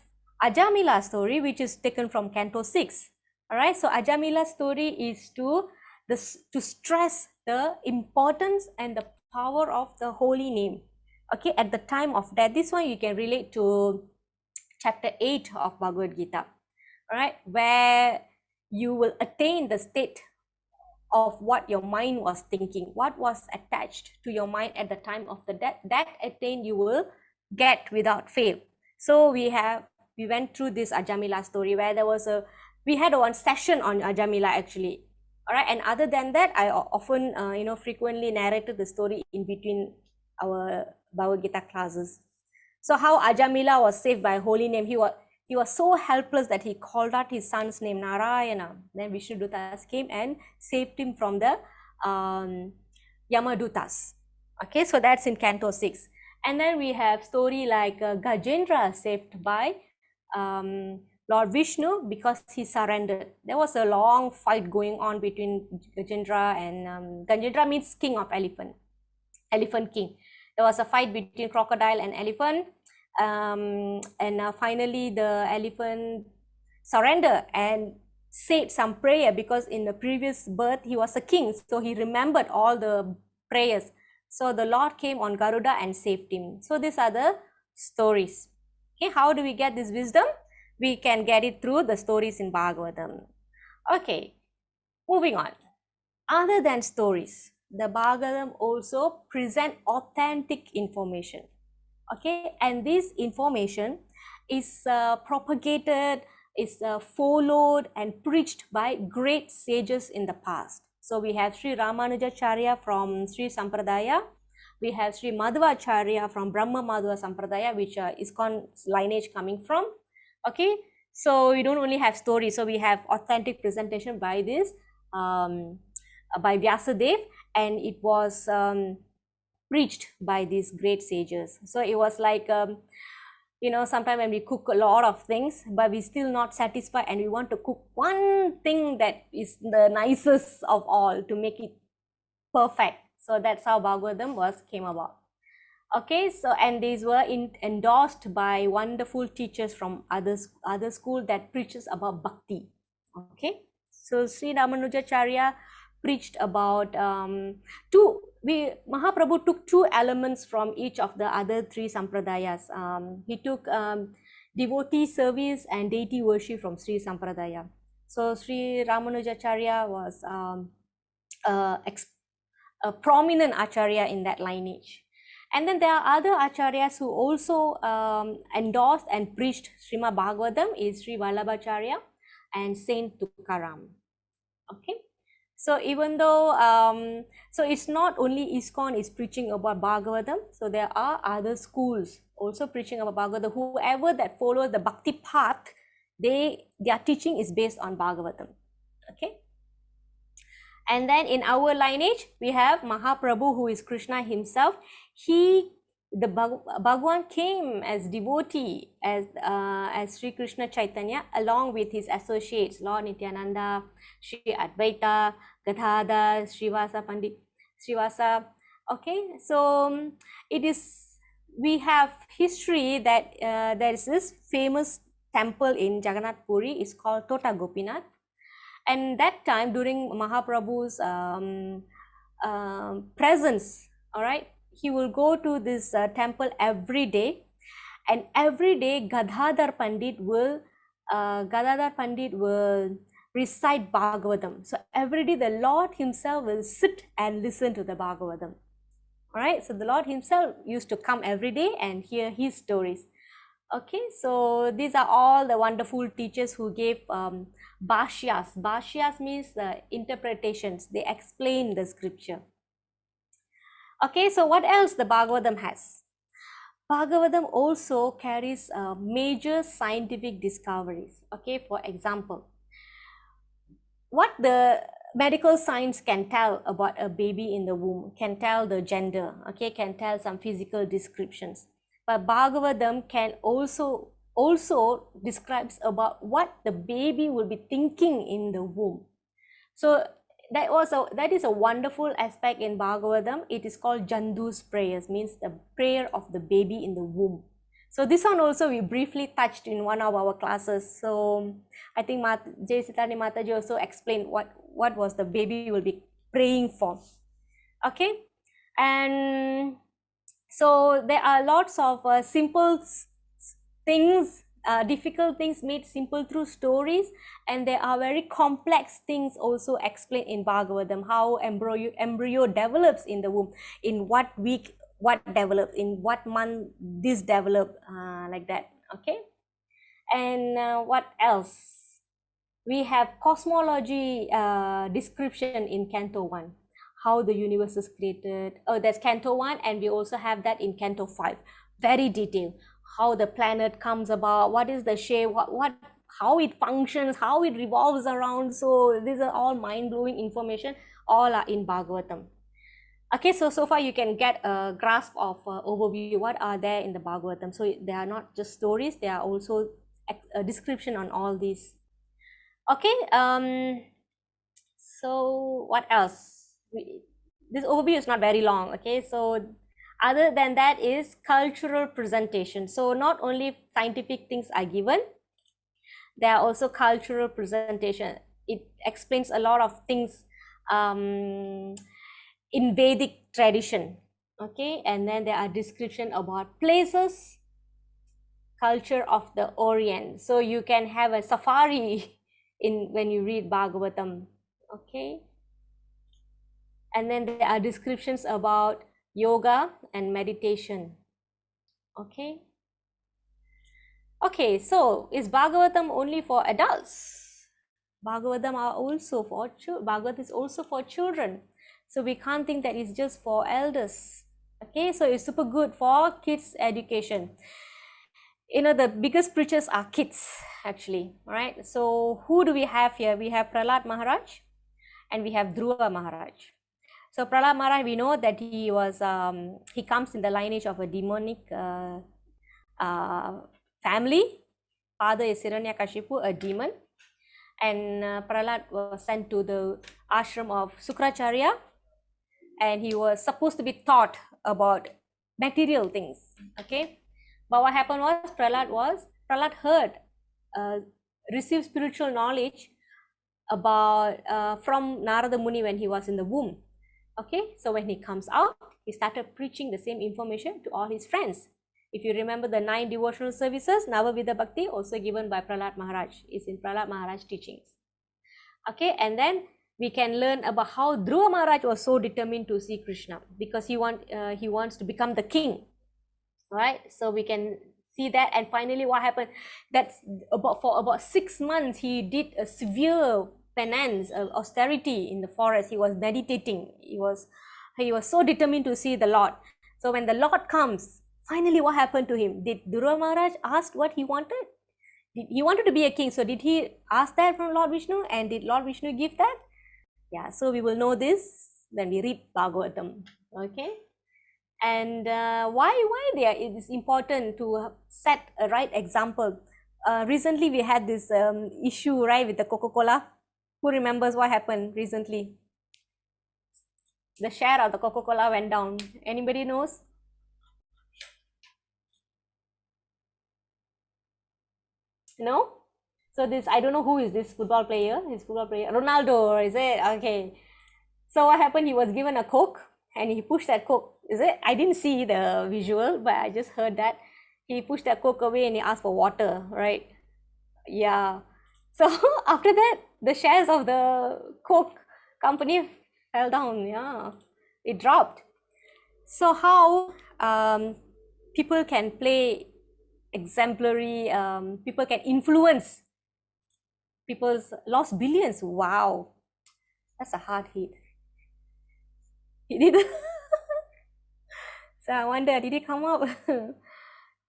Ajamila story, which is taken from Canto 6. All right, so Ajamila story is to stress the importance and the power of the holy name. Okay, at the time of death, this one you can relate to chapter 8 of Bhagavad Gita. All right, where you will attain the state of what your mind was thinking, what was attached to your mind at the time of the death, that attain you will get without fail. So we went through this Ajamila story, where we had one session on Ajamila actually. All right, and other than that, I often frequently narrated the story in between our Bhagavad Gita classes. So how Ajamila was saved by holy name. He was so helpless that he called out his son's name, Narayana. Then Vishnudutas came and saved him from the Yamadutas. Okay, so that's in Canto 6. And then we have story like Gajendra saved by Lord Vishnu because he surrendered. There was a long fight going on between Gajendra and Gajendra means king of elephant king. There was a fight between crocodile and elephant, and finally the elephant surrendered and said some prayer, because in the previous birth he was a king, so he remembered all the prayers. So the Lord came on Garuda and saved him. So these are the stories. Okay, how do we get this wisdom? We can get it through the stories in Bhagavatam. Okay, moving on. Other than stories, the Bhagavatam also present authentic information. Okay, and this information is propagated, is followed and preached by great sages in the past. So we have Sri Ramanujacharya from Sri Sampradaya. We have Sri Madhvacharya from Brahma Madhva Sampradaya, which is lineage coming from. Okay, so we don't only have stories, so we have authentic presentation by this by Vyasadeva, and it was preached by these great sages. So it was like sometimes when we cook a lot of things, but we still not satisfied, and we want to cook one thing that is the nicest of all to make it perfect. So that's how Bhagavatam came about. Okay, so and these were endorsed by wonderful teachers from other school that preaches about bhakti. Okay, so Sri Ramanujacharya preached about Mahaprabhu took two elements from each of the other three sampradayas. He took devotee service and deity worship from Sri Sampradaya. So Sri Ramanujacharya was a prominent acharya in that lineage. And then there are other acharyas who also endorsed and preached Srimad Bhagavatam is Sri Vallabhacharya and Saint Tukaram. Okay, so even though so it's not only ISKCON is preaching about Bhagavatam, so there are other schools also preaching about Bhagavatam. Whoever that follows the bhakti path, their teaching is based on Bhagavatam. Okay. And then in our lineage, we have Mahaprabhu, who is Krishna himself. Bhagwan came as devotee, as Sri Krishna Chaitanya, along with his associates, Lord Nityananda, Sri Advaita, Gadadhar, Srivasa Pandit, Srivasa. Okay, so we have history that there is this famous temple in Jagannath Puri, is called Tota Gopinath. And that time during Mahaprabhu's presence, all right, he will go to this temple every day, and every day Gadadhar Pandit will recite Bhagavatam. So every day the Lord himself will sit and listen to the Bhagavatam. All right, so the Lord himself used to come every day and hear his stories. Okay, so these are all the wonderful teachers who gave bhashyas. Bhashyas means interpretations. They explain the scripture. Okay, so what else the Bhagavatam has? Bhagavatam also carries major scientific discoveries. Okay, for example, what the medical science can tell about a baby in the womb, can tell the gender, okay, can tell some physical descriptions. But Bhagavatam can also describes about what the baby will be thinking in the womb. So that is a wonderful aspect in Bhagavatam. It is called Jandu's prayers, means the prayer of the baby in the womb. So this one also we briefly touched in one of our classes. So I think Jai Sitani Mataji also explained what was the baby will be praying for. Okay, and so there are lots of simple things, difficult things made simple through stories, and there are very complex things also explained in Bhagavatam, how embryo develops in the womb, in what week what developed, in what month this developed, like that. Okay, and what else? We have cosmology description in Canto 1, how the universe is created. Oh, that's Canto 1, and we also have that in Canto 5, very detailed, how the planet comes about, what is the shape, how it functions, how it revolves around. So these are all mind-blowing information, all are in Bhagavatam. Okay, so far you can get a grasp of overview what are there in the Bhagavatam. So they are not just stories, they are also a description on all these. Okay, so what else? This overview is not very long. Okay, so other than that is cultural presentation. So not only scientific things are given, there are also cultural presentation. It explains a lot of things in Vedic tradition. Okay, and then there are description about places, culture of the Orient. So you can have a safari when you read Bhagavatam. Okay, and then there are descriptions about yoga and meditation. Okay, so is Bhagavatam only for adults? Bhagavatam is also for children. So we can't think that it's just for elders. Okay, so it's super good for kids education. You know, the biggest preachers are kids, actually, right? So who do we have here? We have Prahlada Maharaja and we have Dhruva Maharaj. So Prahlada Maharaj, we know that he comes in the lineage of a demonic family. Father is Hiranyakashipu, a demon, and Prahlad was sent to the ashram of Sukracharya and he was supposed to be taught about material things. Okay, but what happened was Prahlad heard, received spiritual knowledge about from Narada Muni when he was in the womb. Okay, so when he comes out, he started preaching the same information to all his friends. If you remember the 9 devotional services, Navavida Bhakti, also given by Prahlada Maharaj, is in Prahlada Maharaj teachings. Okay, and then we can learn about how Dhruva Maharaj was so determined to see Krishna because he wants to become the king, right? So we can see that. And finally what happened, that's for about 6 months he did a severe penance, austerity in the forest. He was meditating, he was so determined to see the Lord. So when the Lord comes, finally what happened to him? Did Dhruva Maharaj ask what he wanted? He wanted to be a king, so did he ask that from Lord Vishnu, and did Lord Vishnu give that? Yeah, so we will know this when we read Bhagavatam. Okay, and why it is important to set a right example. Recently we had this issue, right, with the Coca-Cola. Who remembers what happened recently? The share of the Coca-Cola went down. Anybody knows? No? So this, I don't know who is this football player. His football player, Ronaldo, is it? Okay. So what happened? He was given a Coke and he pushed that Coke. Is it? I didn't see the visual, but I just heard that he pushed that Coke away and he asked for water, right? Yeah. So after that, the shares of the Coke company fell down. Yeah, it dropped. So how people can play exemplary, people can influence, people's lost billions. Wow, that's a hard hit. He did. So I wonder, did he come up?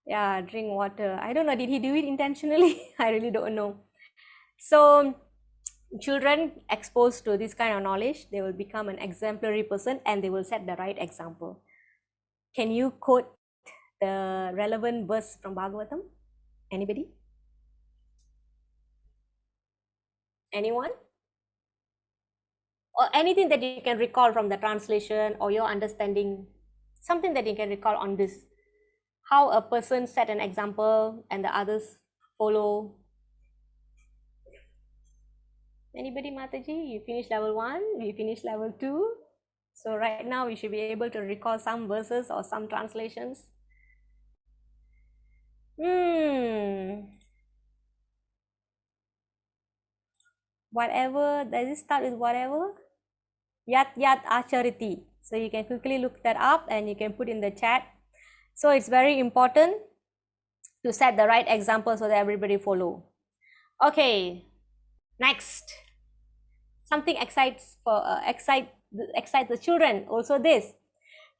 Yeah, drink water. I don't know, did he do it intentionally? I really don't know. So children exposed to this kind of knowledge, they will become an exemplary person and they will set the right example. Can you quote the relevant verse from Bhagavatam? Anybody? Anyone? Or anything that you can recall from the translation or your understanding, something that you can recall on this. How a person set an example and the others follow. Anybody, Mataji? You finished level 1, we finished level 2. So right now we should be able to recall some verses or some translations. Whatever, does it start with whatever? Yat Yat Achariti. So you can quickly look that up and you can put in the chat. So it's very important to set the right example so that everybody follow. Okay, next. Something excites the children. Also this.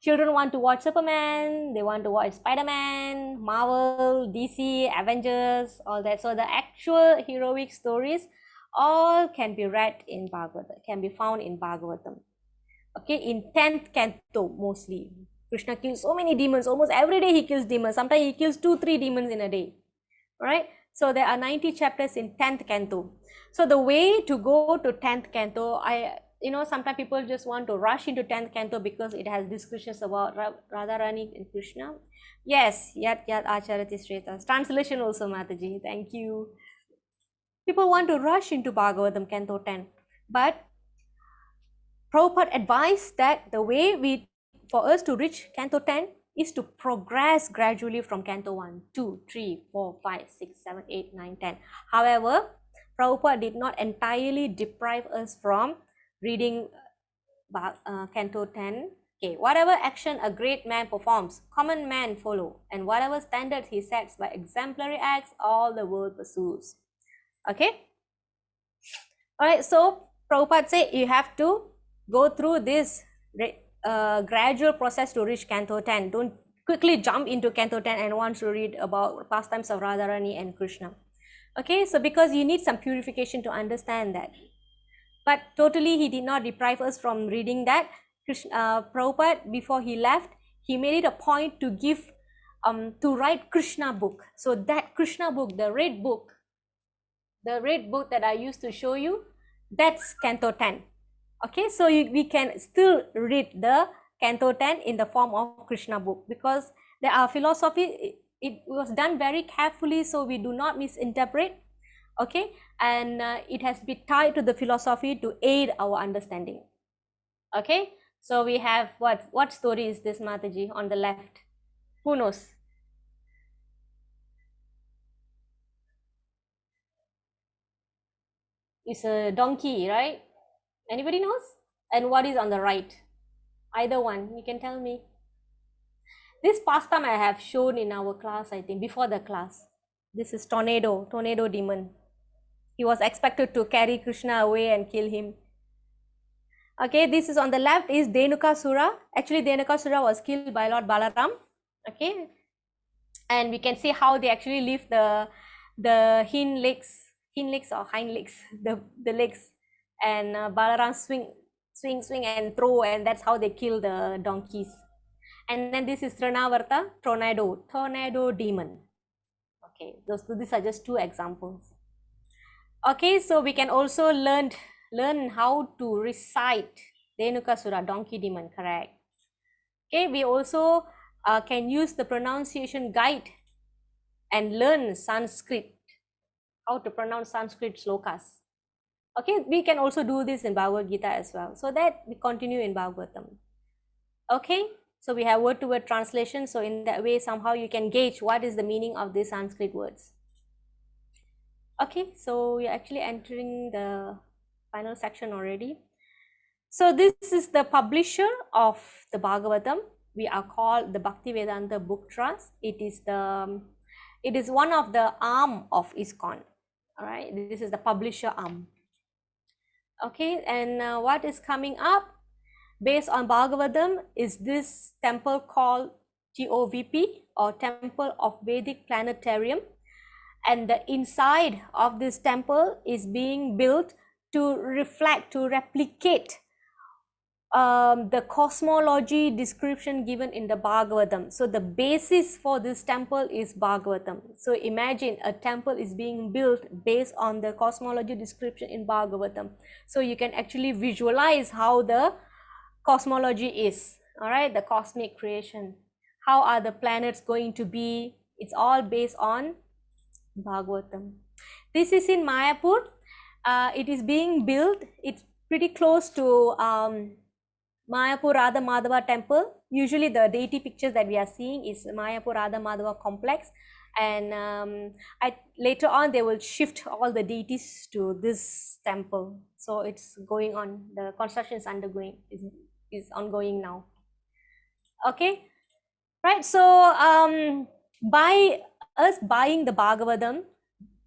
Children want to watch Superman, they want to watch Spider-Man, Marvel, DC, Avengers, all that. So the actual heroic stories all can be read in Bhagavatam, can be found in Bhagavatam. Okay, in 10th canto mostly. Krishna kills so many demons. Almost every day he kills demons. Sometimes he kills 2-3 demons in a day. Right? So there are 90 chapters in 10th canto. So the way to go to 10th canto, sometimes people just want to rush into 10th canto because it has discussions about Radharani and Krishna. Yes, Yat Yat Acharati Shreta. Translation also, Mataji. Thank you. People want to rush into Bhagavatam canto 10. But Prabhupada advised that the way for us to reach canto 10 is to progress gradually from canto 1, 2, 3, 4, 5, 6, 7, 8, 9, 10. However, Prabhupada did not entirely deprive us from reading canto 10. Okay, whatever action a great man performs, common man follow, and whatever standards he sets by exemplary acts, all the world pursues. Okay? Alright, so Prabhupada said you have to go through this gradual process to reach canto 10. Don't quickly jump into canto 10 and want to read about pastimes of Radharani and Krishna. Okay, so because you need some purification to understand that. But totally he did not deprive us from reading that. Prabhupada, before he left, he made it a point to give, to write Krishna book. So that Krishna book, the red book that I used to show you, that's canto 10. Okay, so we can still read the Canto 10 in the form of Krishna book, because there are philosophy, it was done very carefully, so we do not misinterpret. Okay, and it has been tied to the philosophy to aid our understanding. Okay, so we have what story is this, Mataji, on the left? Who knows? It's a donkey, right? Anybody knows? And what is on the right? Either one, you can tell me. This pastime I have shown in our class, I think, before the class. This is tornado demon. He was expected to carry Krishna away and kill him. Okay, this is on the left is Dhenukasura. Actually, Dhenukasura was killed by Lord Balaram. Okay, and we can see how they actually leave the hind legs or hind legs, the legs, and Balaram swing and throw, and that's how they kill the donkeys. And then this is Trinavarta, tornado demon. Okay, these are just two examples. Okay, so we can also learn how to recite Dhenukasura, donkey demon, correct. Okay, we also can use the pronunciation guide and learn Sanskrit, how to pronounce Sanskrit slokas. Okay, we can also do this in Bhagavad Gita as well. So that we continue in Bhagavatam. Okay, so we have word-to-word translation. So in that way, somehow you can gauge what is the meaning of these Sanskrit words. Okay, so we're actually entering the final section already. So this is the publisher of the Bhagavatam. We are called the Bhaktivedanta Book Trust. It is one of the arm of ISKCON. All right, this is the publisher arm. Okay, and what is coming up based on Bhagavatam is this temple called TOVP, or Temple of Vedic Planetarium. And the inside of this temple is being built to reflect, to replicate the cosmology description given in the Bhagavatam. So the basis for this temple is Bhagavatam. So imagine a temple is being built based on the cosmology description in Bhagavatam. So you can actually visualize how the cosmology is, all right, the cosmic creation. How are the planets going to be? It's all based on Bhagavatam. This is in Mayapur. It is being built. It's pretty close to Mayapur Radha Madhava temple. Usually the deity pictures that we are seeing is Mayapur Radha Madhava complex, and later on they will shift all the deities to this temple. So it's going on. The construction is is ongoing now. Okay, right. So by us buying the Bhagavatam,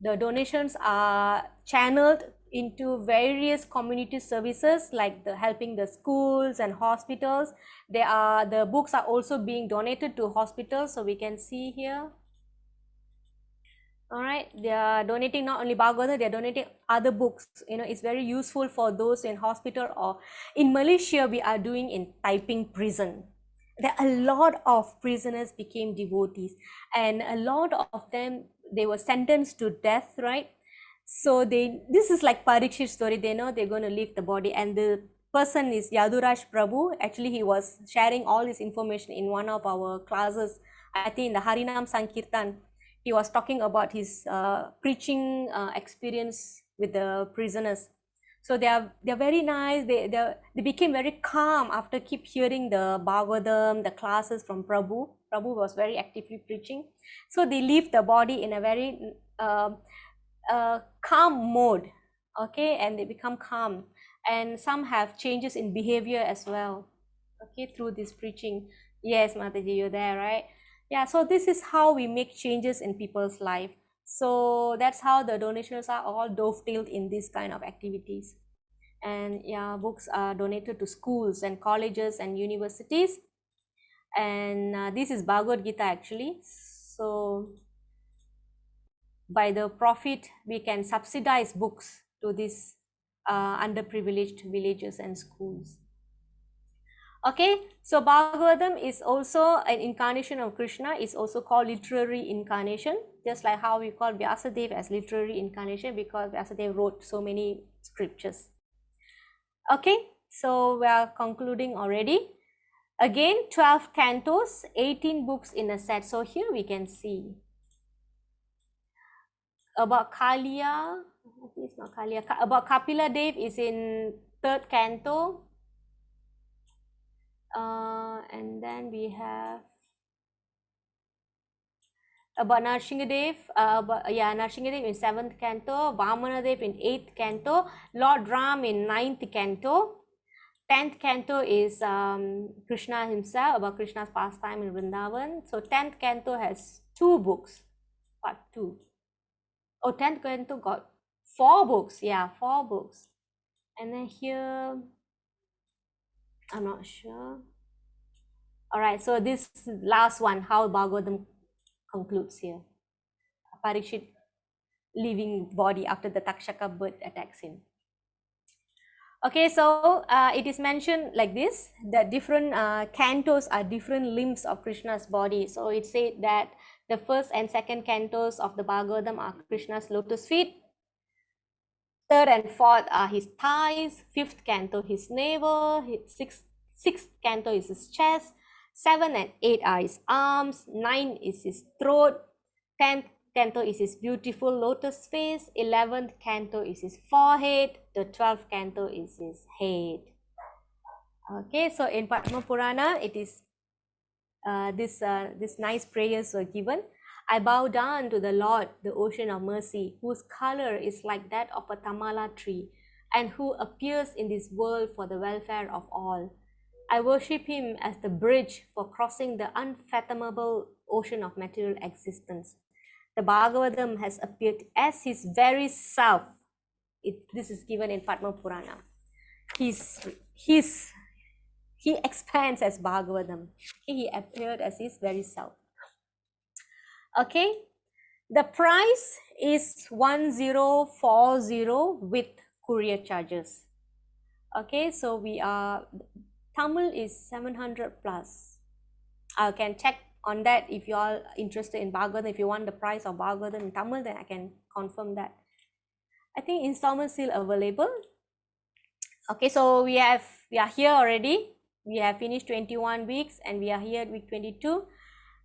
the donations are channeled into various community services like helping the schools and hospitals. The books are also being donated to hospitals, so we can see here. All right, they are donating not only Bhagavatam, they are donating other books. You know, it's very useful for those in hospital, or in Malaysia we are doing in Taiping prison. There are a lot of prisoners became devotees, and a lot of them, they were sentenced to death, right? So this is like Parikshit story. They know they're going to leave the body, and the person is Yaduraj Prabhu. Actually, he was sharing all this information in one of our classes. I think in the Harinam Sankirtan, he was talking about his preaching experience with the prisoners. So they're very nice. They became very calm after keep hearing the Bhagavatam, the classes from Prabhu. Prabhu was very actively preaching. So they leave the body in a very calm mode, okay, and they become calm, and some have changes in behavior as well, okay, through this preaching. Yes, Mataji, you're there, right? Yeah, so this is how we make changes in people's life. So that's how the donations are all dovetailed in this kind of activities. And yeah, books are donated to schools and colleges and universities. And this is Bhagavad Gita actually. So by the profit, we can subsidize books to these underprivileged villages and schools. Okay, so Bhagavatam is also an incarnation of Krishna. It's also called literary incarnation, just like how we call Vyasadeva as literary incarnation, because Vyasadeva wrote so many scriptures. Okay, So we are concluding already. Again, 12 cantos, 18 books in a set. So here we can see about Kaliya. It's not Kaliya. About Kapila Dev is in 3rd canto. And then we have about Narsinghadev, Narsinghadev in 7th canto, Vamanadev in 8th canto, Lord Ram in 9th canto. 10th canto is Krishna himself, about Krishna's pastime in Vrindavan. So 10th canto has 2 books, part 2. Oh, 10th canto got 4 books, 4 books. And then here, I'm not sure. All right, so this last one, how Bhagavatam concludes here. Parikshit leaving body after the Takshaka bird attacks him. Okay, so it is mentioned like this, that different cantos are different limbs of Krishna's body. So it said that the 1st and 2nd cantos of the Bhagavatam are Krishna's lotus feet. 3rd and 4th are his thighs. 5th canto his navel. 6th canto is his chest. 7 and 8 are his arms. 9 is his throat. 10th canto is his beautiful lotus face. 11th canto is his forehead. The 12th canto is his head. Okay, so in Padma Purana, it is this nice prayers were given. I bow down to the Lord, the ocean of mercy, whose color is like that of a tamala tree, and who appears in this world for the welfare of all. I worship him as the bridge for crossing the unfathomable ocean of material existence. The Bhagavatam has appeared as his very self. This is given in Padma Purana. He expands as Bhagavatam. He appeared as his very self. Okay, the price is 1040 with courier charges. Okay, so we are, Tamil is 700 plus. I can check on that if you are interested in Bhagavatam. If you want the price of Bhagavatam in Tamil, then I can confirm that. I think installment still available. Okay, so we are here already. We have finished 21 weeks and we are here at week 22.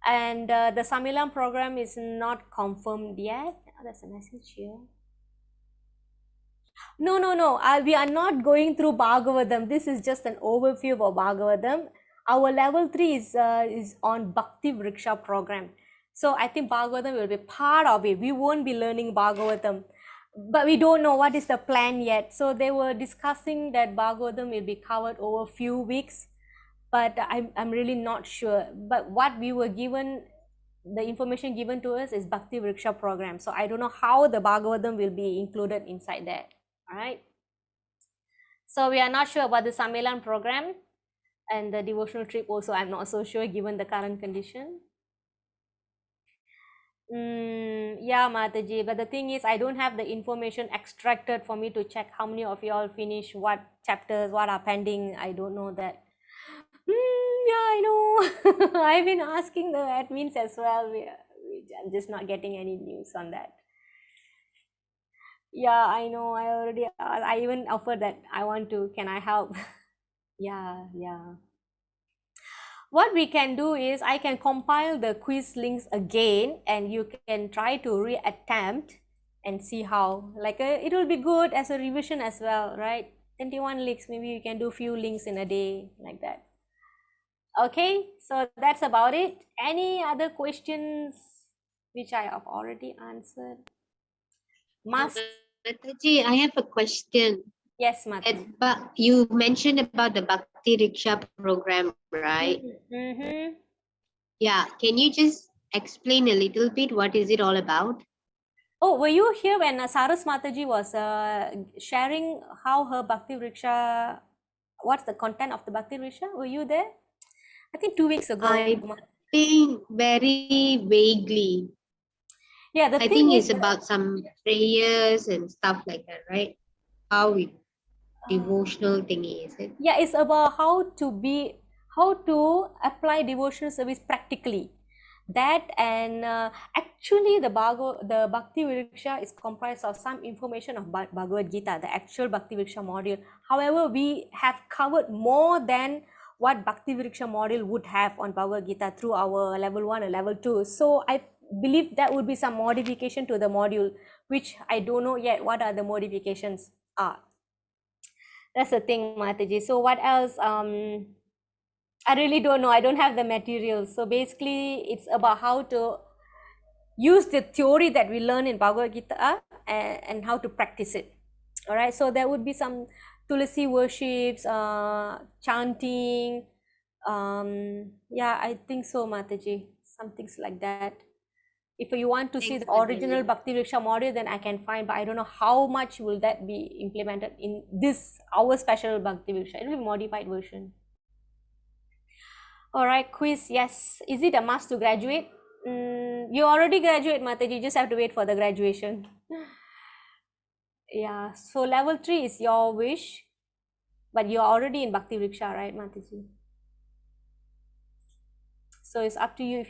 And the Samilam program is not confirmed yet. Oh, that's a message here. No. We are not going through Bhagavatam. This is just an overview of Bhagavatam. Our level 3 is on Bhakti Vriksha program. So I think Bhagavatam will be part of it. We won't be learning Bhagavatam. But we don't know what is the plan yet. So they were discussing that Bhagavatam will be covered over a few weeks. But I'm really not sure. But what we were given, the information given to us is Bhakti Vriksha program. So I don't know how the Bhagavatam will be included inside that. All right. So we are not sure about the Sammelan program and the devotional trip also. I'm not so sure given the current condition. Yeah, Mataji. But the thing is, I don't have the information extracted for me to check how many of you all finish what chapters, what are pending. I don't know that. Yeah, I know. I've been asking the admins as well. I'm just not getting any news on that. Yeah, I know. I even offered that can I help? Yeah. What we can do is I can compile the quiz links again and you can try to reattempt and see how. It will be good as a revision as well, right? 21 links, maybe you can do few links in a day like that. Okay, so that's about it. Any other questions which I have already answered? Mataji, I have a question. Yes, Mataji. But you mentioned about the Bhakti Riksha program, right? Mm-hmm. Yeah, can you just explain a little bit what is it all about? Oh, were you here when Saras Mataji was sharing how her Bhakti Riksha, what's the content of the Bhakti Riksha? Were you there? I think 2 weeks ago. I think very vaguely. Yeah, I think it's about some prayers and stuff like that, right? How devotional thingy is it? Yeah, it's about how to apply devotional service practically. that, and actually the Bhakti Vriksha is comprised of some information of Bhagavad Gita, the actual Bhakti Vriksha module. However, we have covered more than what Bhakti Vriksha module would have on Bhagavad Gita through our level 1 and level 2. So I believe that would be some modification to the module, which I don't know yet what are the modifications are. That's the thing, Mataji. So what else? I really don't know. I don't have the materials. So basically, it's about how to use the theory that we learn in Bhagavad Gita and how to practice it. All right. So there would be some Tulasi worships, chanting. Yeah, I think so, Mataji. Some things like that. If you want to see Thanks, the original Mataji. Bhakti Vriksha module, then I can find, but I don't know how much will that be implemented in this our special Bhakti Vriksha. It will be modified version. All right, quiz. Yes. Is it a must to graduate? You already graduate, Mataji. You just have to wait for the graduation. Yeah. So level 3 is your wish, but you're already in Bhakti Vriksha, right, Mataji? So it's up to you if